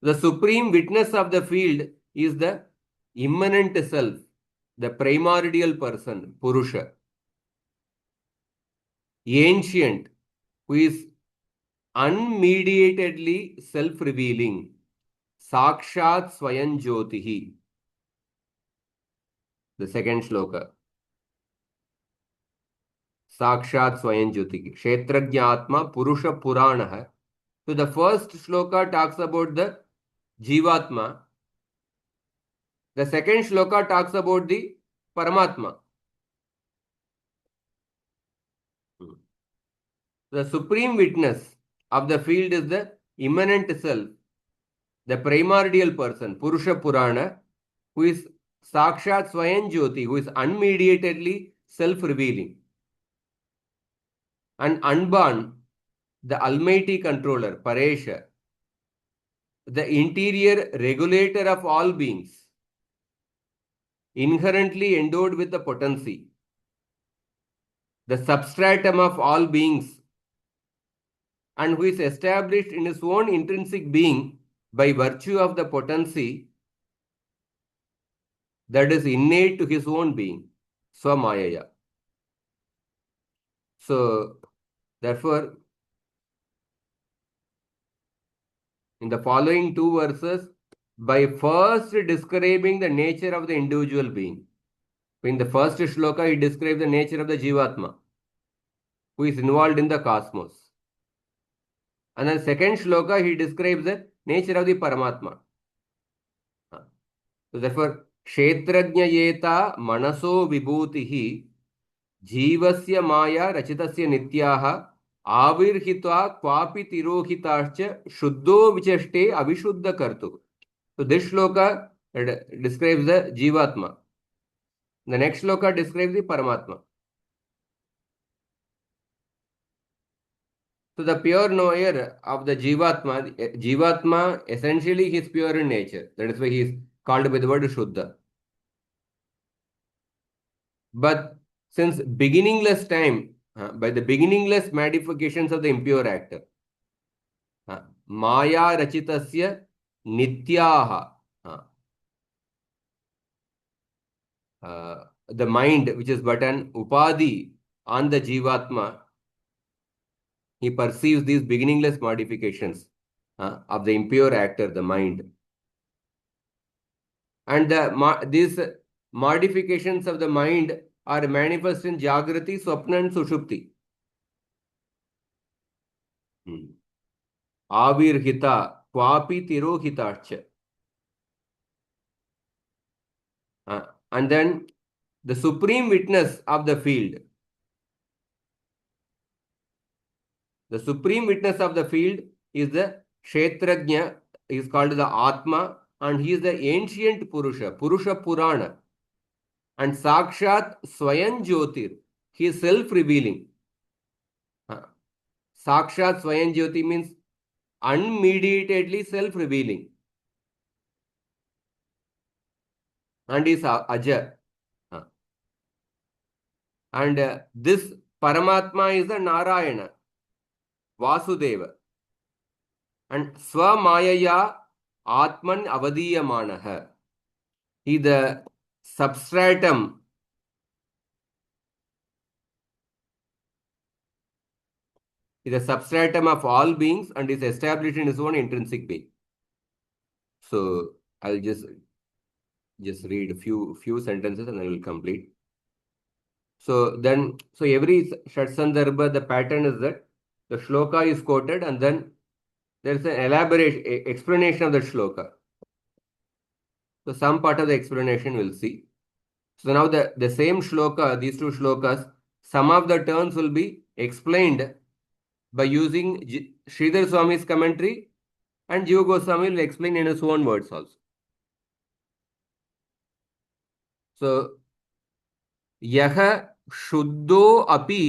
The supreme witness of the field is the immanent self, the primordial person, Purusha, ancient, who is unmediatedly self-revealing, Sakshat Swayam Jyotihi. The second shloka. Sakshat Swayam Jyotihi. Kshetrajnatma Purusha Puranaha. So the first shloka talks about the Jivatma. The second shloka talks about the Paramatma. The supreme witness of the field is the immanent self, the primordial person, Purusha Purana, who is Sakshat Swayam Jyoti, who is unmediatedly self-revealing. And Anban, the Almighty Controller, Paresha, the interior regulator of all beings, inherently endowed with the potency, the substratum of all beings, and who is established in his own intrinsic being by virtue of the potency that is innate to his own being, Swamayaya. So, therefore, in the following two verses, by first describing the nature of the individual being, in the first shloka, he describes the nature of the Jivatma, who is involved in the cosmos. And then second shloka, he describes the nature of the Paramatma. So therefore, Kshetrajnayeta Manaso Vibhutihi Jivasya Maya Rachitasya Nityaha Avirhitva Kwapi Tirohitascha Shuddho Vichashte Avishuddha Kartu. So this shloka describes the Jivatma. The next shloka describes the Paramatma. So the pure knower of the Jivatma essentially is pure in nature. That is why he is called by the word Shuddha. But since beginningless time, by the beginningless modifications of the impure actor, Maya Rachitasya Nityaha, the mind which is but an Upadhi on the Jivatma, he perceives these beginningless modifications of the impure actor, the mind. And these modifications of the mind are manifest in Jagrati, Swapna and Sushupti. Avirhita, Kwapi Tirohitarcha. And then the supreme witness of the field. The supreme witness of the field is the Kshetrajna, is called the Atma, and he is the ancient Purusha, Purusha Purana. And Sakshat Swayam Jyotir, he is self-revealing. Sakshat Swayam Jyoti means unmediatedly self-revealing. And is Aja. And this Paramatma is the Narayana, Vasudeva. And Swamayaya Atman Avadiyamanaha. He the substratum, is the substratum of all beings and is established in his own intrinsic being. So I'll just read a few sentences and I will complete. So every Shat Sandarbha, the pattern is that the shloka is quoted and then there's an elaborate explanation of the shloka. So some part of the explanation we'll see. So now the same shloka, these two shlokas, some of the terms will be explained by using Sridhar Swami's commentary, and Jiva Goswami will explain in his own words also. So यह शुद्धो अपि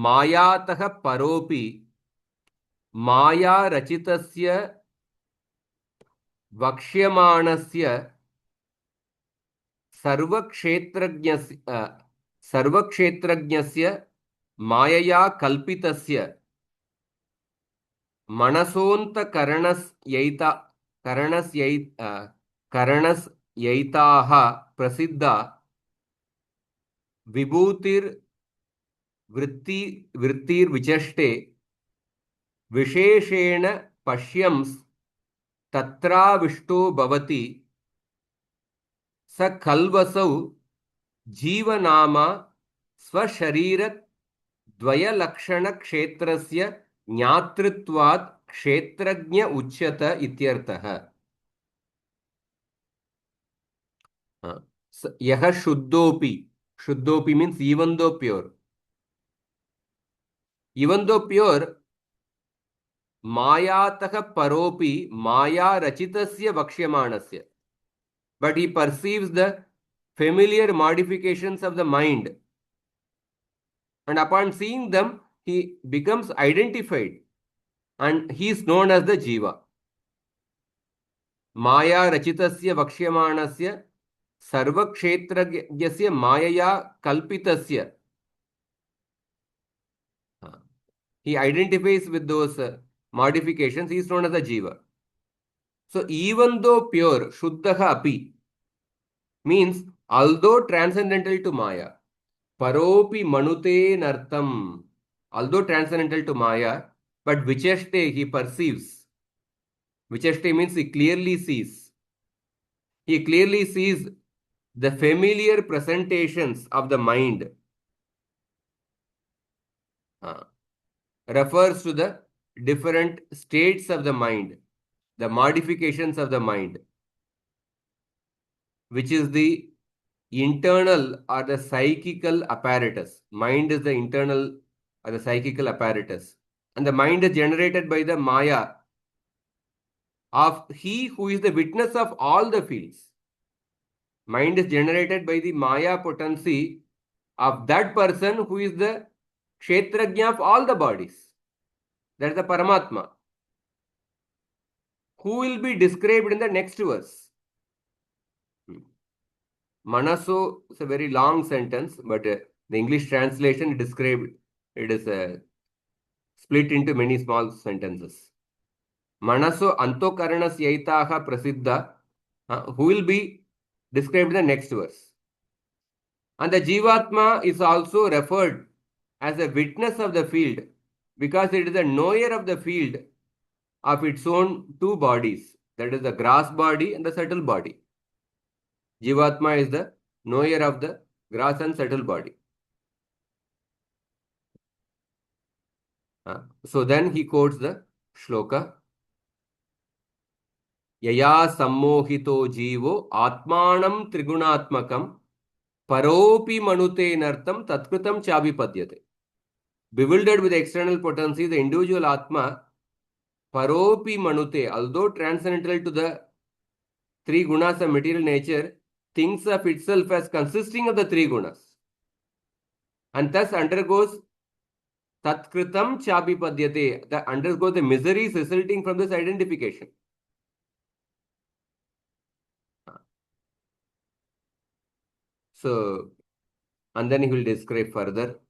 मायातः परोपि माया रचितस्य वक्ष्यमाणस्य सर्वक्षेत्रज्ञस्य मायया कल्पितस्य मनसोऽन्तकरणस्यैता करणस्यैताः प्रसिद्धा वृत्तिर्विचष्टे विशेषेण पश्यंस् तत्राविष्टो भवति स कल्वसौ जीवनामा स्वशरीरद्वयलक्षणक्षेत्रस्य ज्ञातृत्वात् क्षेत्रज्ञ उच्यत इत्यर्थः। यह शुद्धोपि means even though pure मायातः परोपि Maya रचितस्य वक्ष्यमाणस्य, but he perceives the familiar modifications of the mind, and upon seeing them he becomes identified and he is known as the jiva. माया रचितस्य वक्ष्यमाणस्य सर्वक्षेत्रज्ञस्य मायया कल्पितस्य, he identifies with those modifications, he is known as a jiva. So even though pure, shuddhaha api means although transcendental to maya, paropi manute nartam, although transcendental to maya, but vicheshte he perceives. Vicheshte means he clearly sees. He clearly sees the familiar presentations of the mind. Refers to the different states of the mind, the modifications of the mind, which is the internal or the psychical apparatus. Mind is the internal or the psychical apparatus. And the mind is generated by the maya of he who is the witness of all the fields. Mind is generated by the maya potency of that person who is the kshetrajna of all the bodies. That is the Paramatma, who will be described in the next verse. Manaso is a very long sentence, but the English translation described it is split into many small sentences. Manaso antokaranas yaitaha prasiddha, who will be described in the next verse. And the Jivatma is also referred as a witness of the field because it is a knower of the field of its own two bodies, that is the grass body and the subtle body. Jivatma is the knower of the grass and subtle body. So then he quotes the shloka. Yaya sammohito jivo atmanam trigunaatmakam paropi manute nartam tatkritam chavipadyate. Bewildered with the external potency, the individual Atma, paropi manute, although transcendental to the three gunas of material nature, thinks of itself as consisting of the three gunas, and thus undergoes tatkritam chavipadyate, that undergoes the miseries resulting from this identification. So, and then he will describe further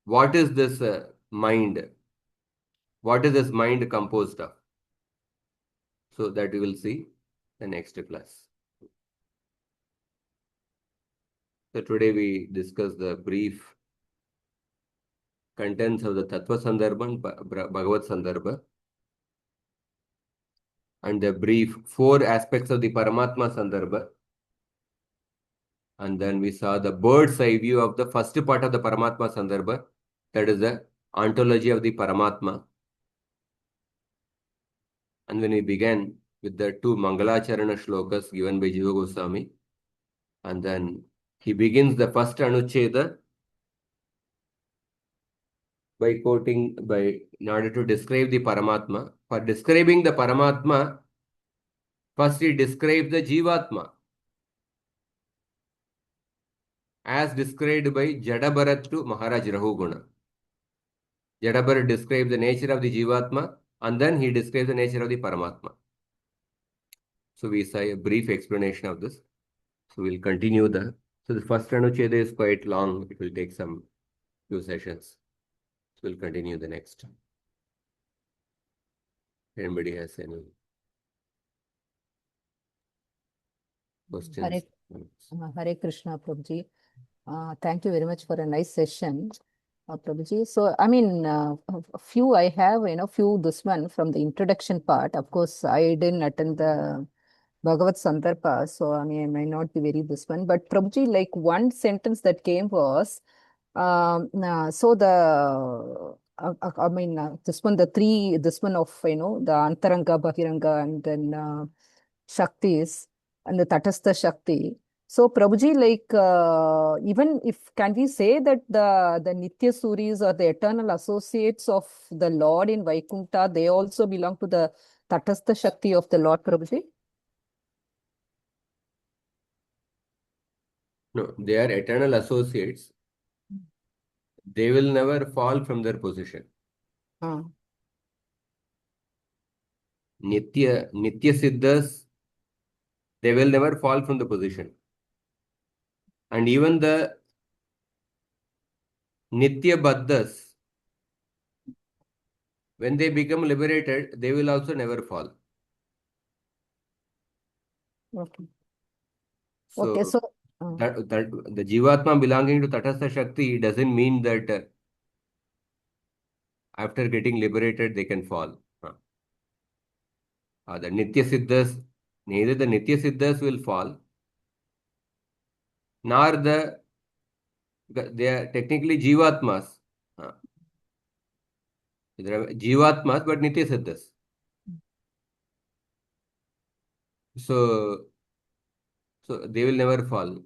what is this mind? What is this mind composed of? So that we will see the next class. So today we discuss the brief contents of the Tattva Sandarbha and Bhagavad Sandarbha, and the brief 4 aspects of the Paramatma Sandarbha. And then we saw the bird's eye view of the first part of the Paramatma Sandarbha, that is the ontology of the Paramatma. And when we began with the 2 Mangalacharana shlokas given by Jiva Goswami, and then he begins the first anuccheda by quoting, in order to describe the Paramatma. For describing the Paramatma, first he describes the Jivatma. as described by Jadabharat to Maharaj Rahuguna. Jadabharat describes the nature of the Jivatma and then he describes the nature of the Paramatma. So we saw a brief explanation of this. So we'll continue so the first anuccheda is quite long. It will take some few sessions. So we'll continue the next. Anybody has any questions? Hare Krishna, Prabhuji. Thank you very much for a nice session, Prabhuji. So, I mean, a few I have, few this one from the introduction part. Of course, I didn't attend the Bhagavad Sandarbha, so I mean, I may not be very this one. But Prabhuji, like one sentence that came was, so I mean, this one, this one of, the Antaranga, Bahiranga, and then Shaktis, and the Tatastha Shakti. So, Prabhuji, like, even if, can we say that the Nitya Suris or the eternal associates of the Lord in Vaikuntha, they also belong to the Tatastha Shakti of the Lord, Prabhuji? No, they are eternal associates. They will never fall from their position. Nitya Siddhas, they will never fall from the position. And even the Nitya Baddhas, when they become liberated, they will also never fall. Okay. So, Okay, so that the Jivatma belonging to Tatastha Shakti doesn't mean that after getting liberated they can fall. The Nitya Siddhas, neither the Nitya Siddhas will fall, nor they are technically Jivatmas. Jivatmas, but Nitya Siddhas. So they will never fall.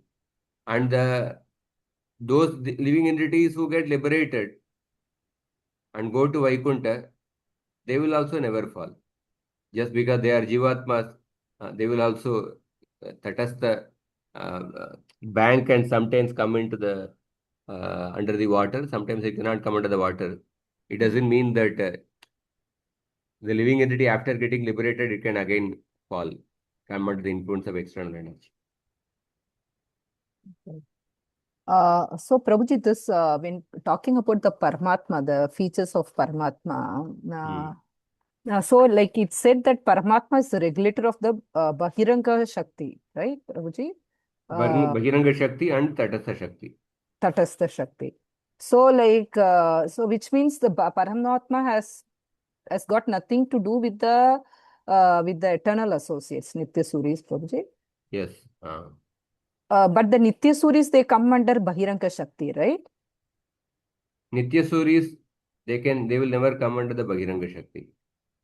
And those living entities who get liberated and go to Vaikuntha, they will also never fall. Just because they are Jivatmas, they will also Tatastha bank and sometimes come into the under the water. Sometimes it cannot come under the water. It doesn't mean that the living entity after getting liberated, it can again fall, come under the influence of external energy. so Prabhuji, this when talking about the Paramatma, the features of Paramatma, so like it said that Paramatma is the regulator of the Bahiranga Shakti, right, Prabhuji? Bahiranga Shakti and Tatastha Shakti. Tatastha Shakti. So like, so which means the Paramatma has got nothing to do with the eternal associates, Nitya Suris, Prabhuji. Yes. But the Nitya Suris, they come under Bahiranga Shakti, right? Nitya Suris, they will never come under the Bahiranga Shakti.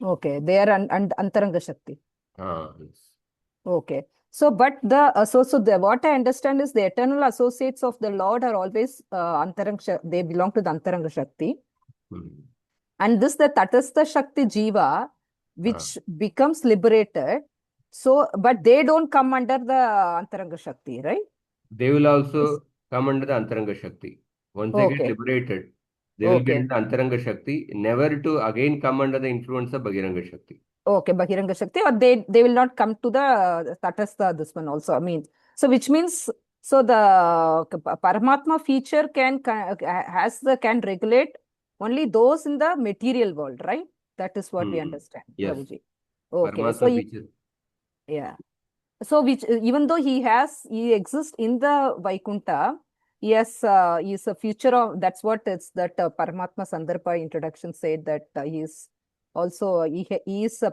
Okay, they are Antaranga Shakti. Yes. Okay. So, but what I understand is the eternal associates of the Lord are always they belong to the Antaranga Shakti. And this the Tatastha Shakti Jiva, which becomes liberated. So, but they don't come under the Antaranga Shakti, right? They will also come under the Antaranga Shakti. Once they get liberated, they will get into Antaranga Shakti, never to again come under the influence of Bhagiranga Shakti. Okay, Bahiranga Shakti, or they will not come to the Tatastha, this one also. I mean, so which means, so the Paramatma feature can regulate only those in the material world, right? That is what we understand, Yes. Prabhuji. Okay, Paramatma so feature. yeah. So which even though he exists in the Vaikuntha, yes, he is a future of, that's what it's that Paramatma Sandarbha introduction said, that he is also he is a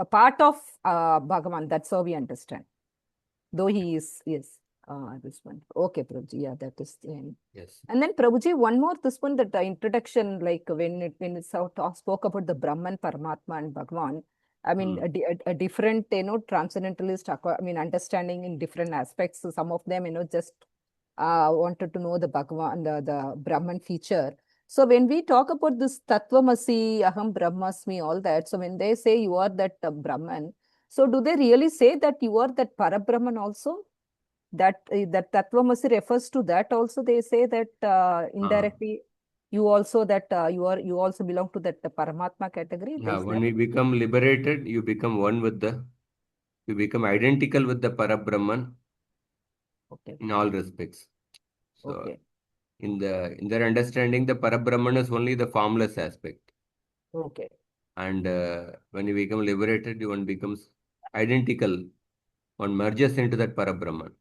part of Bhagavan. That's how we understand. Though he is, yes, this one. Okay, Prabhuji, yeah, that is the end. Yes. And then Prabhuji, one more, this one, that introduction, like when it spoke about the Brahman, Paramatma and Bhagavan, I mean, a different, transcendentalist, I mean, understanding in different aspects. So some of them, just wanted to know the Bhagavan, the Brahman feature. So when we talk about this Tattvamasi, Aham Brahmasmi, all that, so when they say you are that Brahman, so do they really say that you are that Parabrahman also? that Tattvamasi refers to that also. They say that indirectly you also you also belong to that Paramatma category. Yeah, Is when that we become liberated, you become one with you become identical with the Parabrahman okay? in all respects. So Okay, in their understanding, the Parabrahman is only the formless aspect. okay, And when you become liberated, one becomes identical. One merges into that Parabrahman.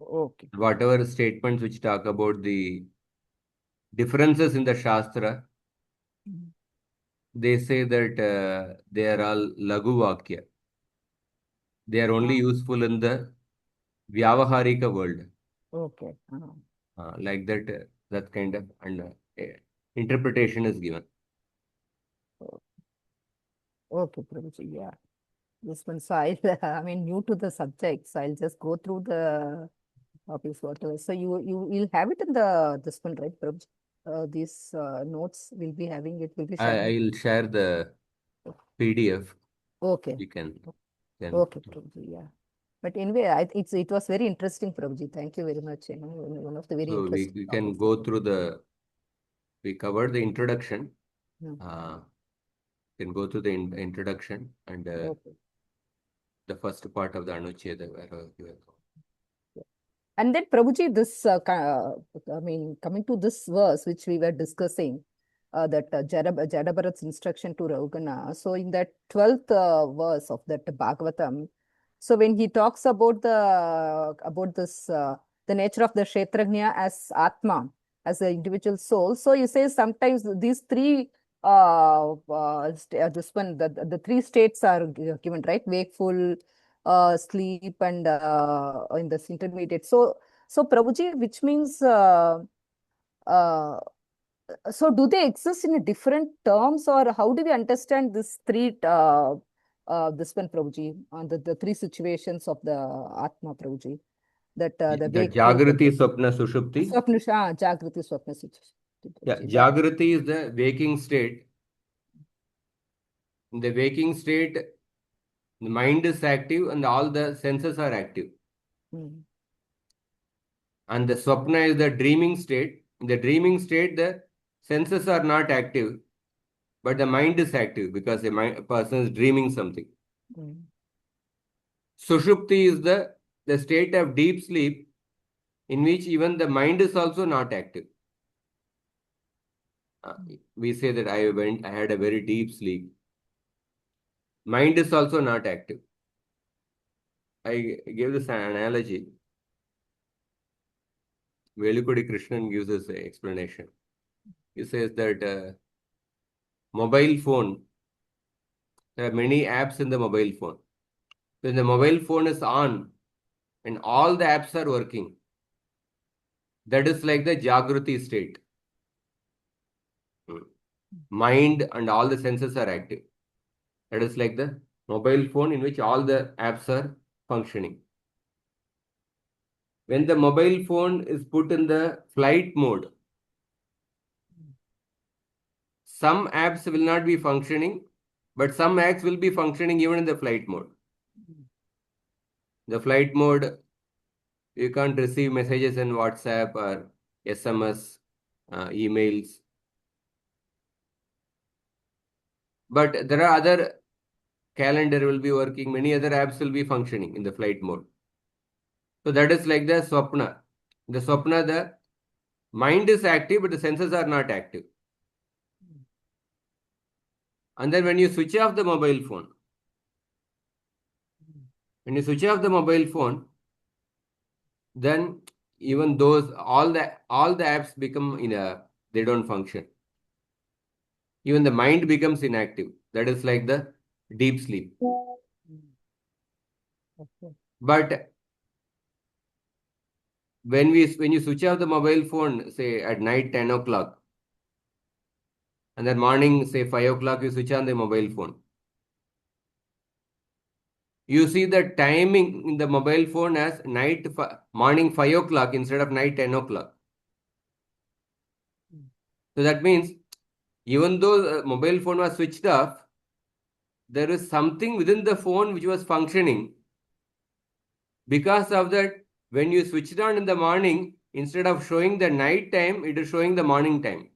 okay. Whatever statements which talk about the differences in the Shastra, Mm. they say that they are all Lagu Vakya. They are only Ah, useful in the Vyavaharika world. okay. Like that, that kind of interpretation is given. Okay, Prabhuji. Yeah. This one, so I, I mean, new to the subject, so I'll just go through the topics, whatever. So you will have it in this one, right, Prabhuji? These notes will be having it, will be I sharing. will share the PDF. Okay. You can. Okay, Prabhuji. Yeah. But anyway, it was very interesting, Prabhuji. Thank you very much. You know, one of the very So interesting we can topics. go through we covered the introduction. Yeah. Can go through the introduction and Okay. the first part of the anuccheda where you have. And then, Prabhuji, I mean, coming to this verse which we were discussing, that Jadabharat's instruction to Raghuna. So, in that 12th verse of that Bhagavatam, so when he talks about this, the nature of the Kshetrajna as Atma, as an individual soul. So, he says sometimes these three, this one, the three states are given, right? Wakeful, sleep, and in this intermediate. So Prabhuji, which means uh, so do they exist in a different terms, or how do we understand this three this one, Prabhuji, the three situations of the Atma, Prabhuji, that the The wakeful, Jagrati, Swapna, Sushupti. Jagriti, Swapna, Yeah, Prabhuji, that Jagrati is the waking state. In the waking state, the mind is active and all the senses are active. mm, And the Swapna is the dreaming state. In the dreaming state, the senses are not active, but the mind is active because a person is dreaming something. mm, Sushupti is the state of deep sleep in which even the mind is also not active. We say that I had a very deep sleep. Mind is also not active. I gave this analogy. Velukudi Krishnan gives this explanation. He says that mobile phone, there are many apps in the mobile phone. When the mobile phone is on and all the apps are working, that is like the Jagruti state. Mind and all the senses are active. That is like the mobile phone in which all the apps are functioning. When the mobile phone is put in the flight mode, some apps will not be functioning, but some apps will be functioning even in the flight mode. The flight mode, you can't receive messages in WhatsApp or SMS, emails. But there are other calendar will be working, many other apps will be functioning in the flight mode. So that is like the swapna. The swapna, the mind is active, but the senses are not active. And then when you switch off the mobile phone, when you switch off the mobile phone, then even those all the apps become they don't function. Even the mind becomes inactive. That is like the deep sleep. okay. But when you switch off the mobile phone, say at night 10 o'clock, and then morning say 5 o'clock, you switch on the mobile phone. You see the timing in the mobile phone as morning 5 o'clock instead of night 10 o'clock. So that means even though the mobile phone was switched off, there is something within the phone which was functioning. Because of that, when you switch it on in the morning, instead of showing the night time, it is showing the morning time.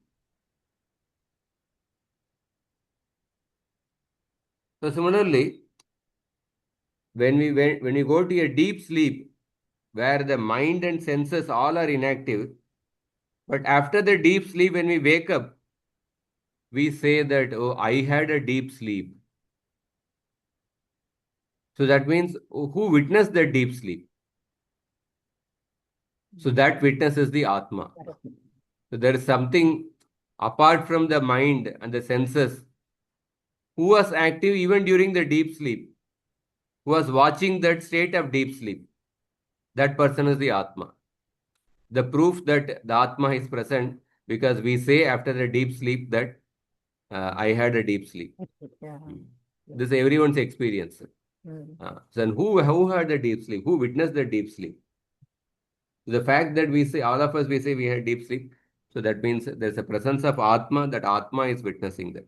So similarly, when we go to a deep sleep, where the mind and senses all are inactive, but after the deep sleep, when we wake up, we say that, oh, I had a deep sleep. So that means, oh, who witnessed the deep sleep? So that witness is the Atma. So there is something apart from the mind and the senses who was active even during the deep sleep, who was watching that state of deep sleep. That person is the Atma. The proof that the Atma is present, because we say after the deep sleep that I had a deep sleep. Yeah. This is everyone's experience. So then who had the deep sleep? Who witnessed the deep sleep? The fact that we say, all of us, we say we had deep sleep. So that means there's a presence of Atma, that Atma is witnessing that.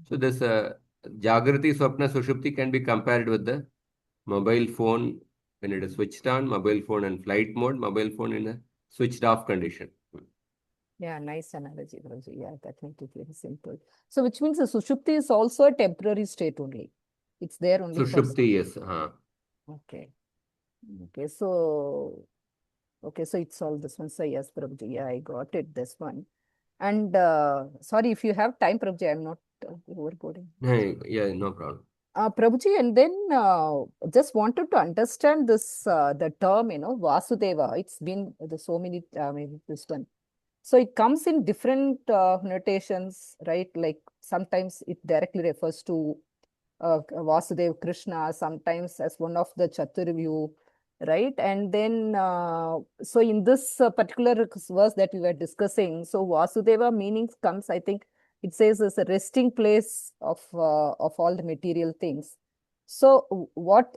So this Jagrati, Swapna, Sushupti can be compared with the mobile phone when it is switched on, mobile phone in flight mode, mobile phone in a switched off condition. Yeah, nice analogy, Guruji. Yeah, that makes it very simple. So, which means the Sushupti is also a temporary state only. It's there only for some. Sushupti, yes. Okay. Okay. So it's all this one. So yes, Prabhuji. Yeah, I got it. This one. And sorry, if you have time, Prabhuji, I'm not overboarding. Yeah, no problem. Prabhuji, and then just wanted to understand this the term, Vasudeva. It's been so many, I mean, this one. So it comes in different notations, right? Like sometimes it directly refers to Vasudev Krishna, sometimes as one of the Chaturvyu, right? And then, so in this particular verse that we were discussing, so Vasudeva meaning comes, I think it says as a resting place of all the material things. So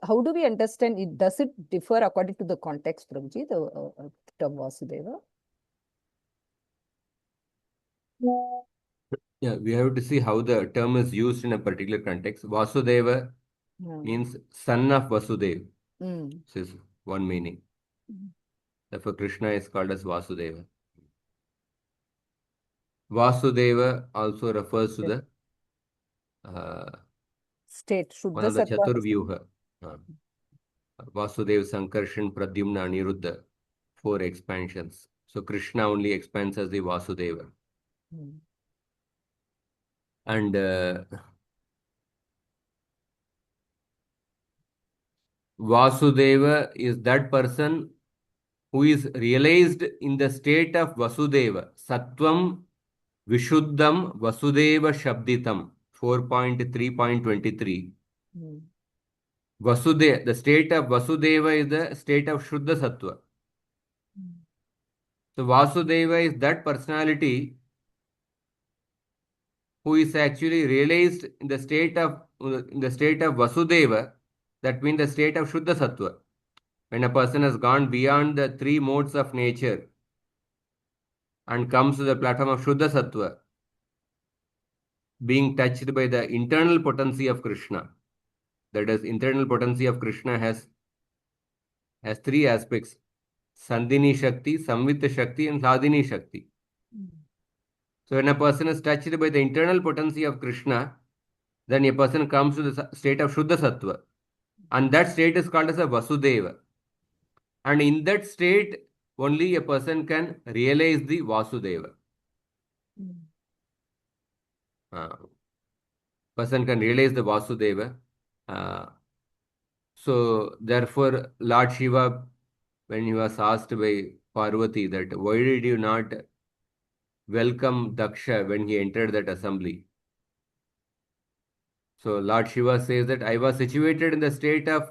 how do we understand it? Does it differ according to the context, Prabhuji, the term Vasudeva? Yeah, we have to see how the term is used in a particular context. Vasudeva means son of Vasudev. This is one meaning. Therefore, Krishna is called as Vasudeva. Vasudeva also refers to the State, one Shuddha of the Sattva. Chaturvyuha. Vasudev, Sankarshan, Pradyumna, Aniruddha. 4 expansions. So Krishna only expands as the Vasudeva. And Vasudeva is that person who is realized in the state of Vasudeva. Sattvam Vishuddham Vasudeva Shabditam. 4.3.23. Vasudeva, the state of Vasudeva is the state of Shuddha Sattva. So Vasudeva is that personality who is actually realized in the state of Vasudeva, that means the state of Shuddha Sattva. When a person has gone beyond the 3 modes of nature and comes to the platform of Shuddha Sattva, being touched by the internal potency of Krishna. That is, internal potency of Krishna has 3 aspects: Sandhini Shakti, Samvita Shakti, and Sadhini Shakti. So when a person is touched by the internal potency of Krishna, then a person comes to the state of Shuddha Sattva. And that state is called as a Vasudeva. And in that state, only a person can realize the Vasudeva. Person can realize the Vasudeva. So therefore, Lord Shiva, when he was asked by Parvati that why did you not welcome Daksha when he entered that assembly? So Lord Shiva says that I was situated in the state of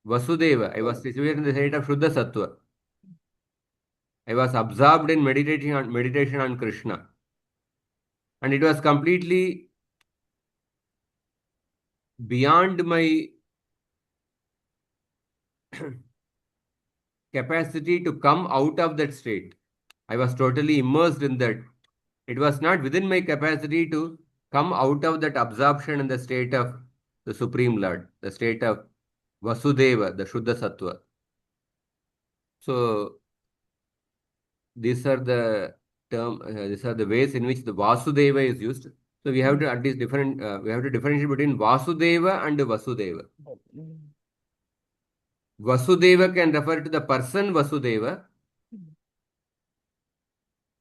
Vasudeva. I was situated in the state of Shuddha Sattva. I was absorbed in meditation on Krishna. And it was completely beyond my capacity to come out of that state. I was totally immersed in that. It was not within my capacity to come out of that absorption in the state of the Supreme Lord, the state of Vasudeva, the Shuddha Sattva. So these are the these are the ways in which the Vasudeva is used. So we have to at least we have to differentiate between Vasudeva and Vasudeva. Vasudeva can refer to the person Vasudeva.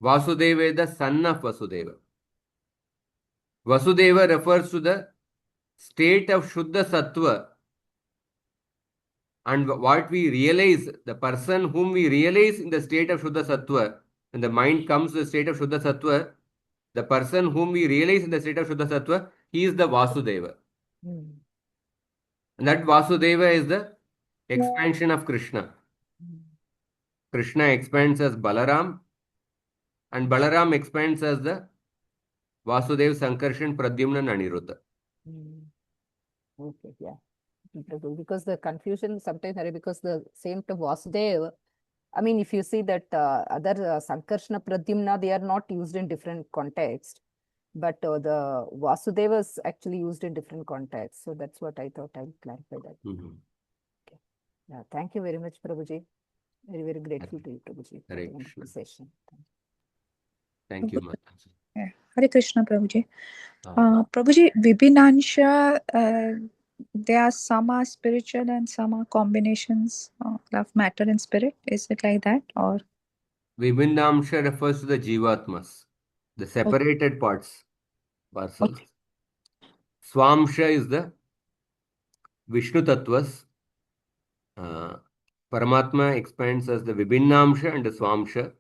Vasudeva is the son of Vasudeva. Vasudeva refers to the state of Shuddha Sattva, and what we realize, the person whom we realize in the state of Shuddha Sattva, when the mind comes to the state of Shuddha Sattva, the person whom we realize in the state of Shuddha Sattva, he is the Vasudeva. And that Vasudeva is the expansion of Krishna. Krishna expands as Balaram, and Balaram expands as the Vasudev, Sankarshan, Pradyumna, and Aniruddha. Okay, yeah. Because the confusion sometimes, because the same term Vasudeva, I mean, if you see that other Sankarshana, Pradyumna, they are not used in different contexts, but the Vasudeva is actually used in different contexts. So that's what I thought I would clarify that. Okay. Yeah, thank you very much, Prabhuji. Very, very grateful to you, Prabhuji, for the wonderful session. Thank you, Mataji. Hare Krishna, Prabhuji. Prabhuji, Vibhinansha, there are some are spiritual and some are combinations of matter and spirit. Is it like that? Or Vibhindamsha refers to the Jivatmas, the separated parts, parcels. Okay. Swamsha is the Vishnu Tattvas. Paramatma expands as the Vibhinnamsha and the Swamsha.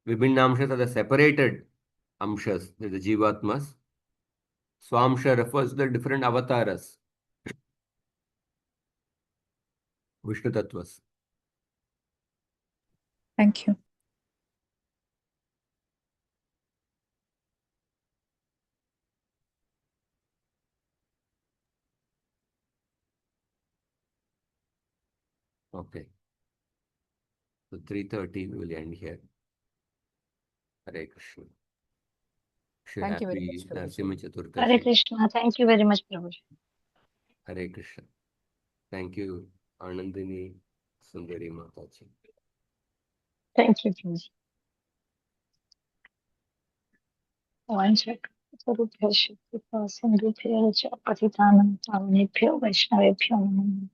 Vibhinnamshas are the separated amshas, the Jivatmas. Swamsha refers to the different avatars, Vishnu Tattvas. Thank you. Okay. So 3:30 we will end here. Hare Krishna. Thank you very much, Prabhuji. Narasimha Chaturdashi. Hare Krishna. Thank you very much, Prabhuji. Hare Krishna. Thank you, Anandini Sundari Mataji. Thank you, Prabhuji. One check. स्वरूभ्यः शुद्धिः सिन्धुभ्यः च पतितानां पावनेभ्यो वैष्णवेभ्यो नमः।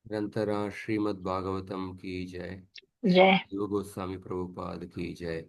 ग्रंथरा श्रीमद् भागवतम की जय। जय योग गोस्वामी प्रभुपाद की जय।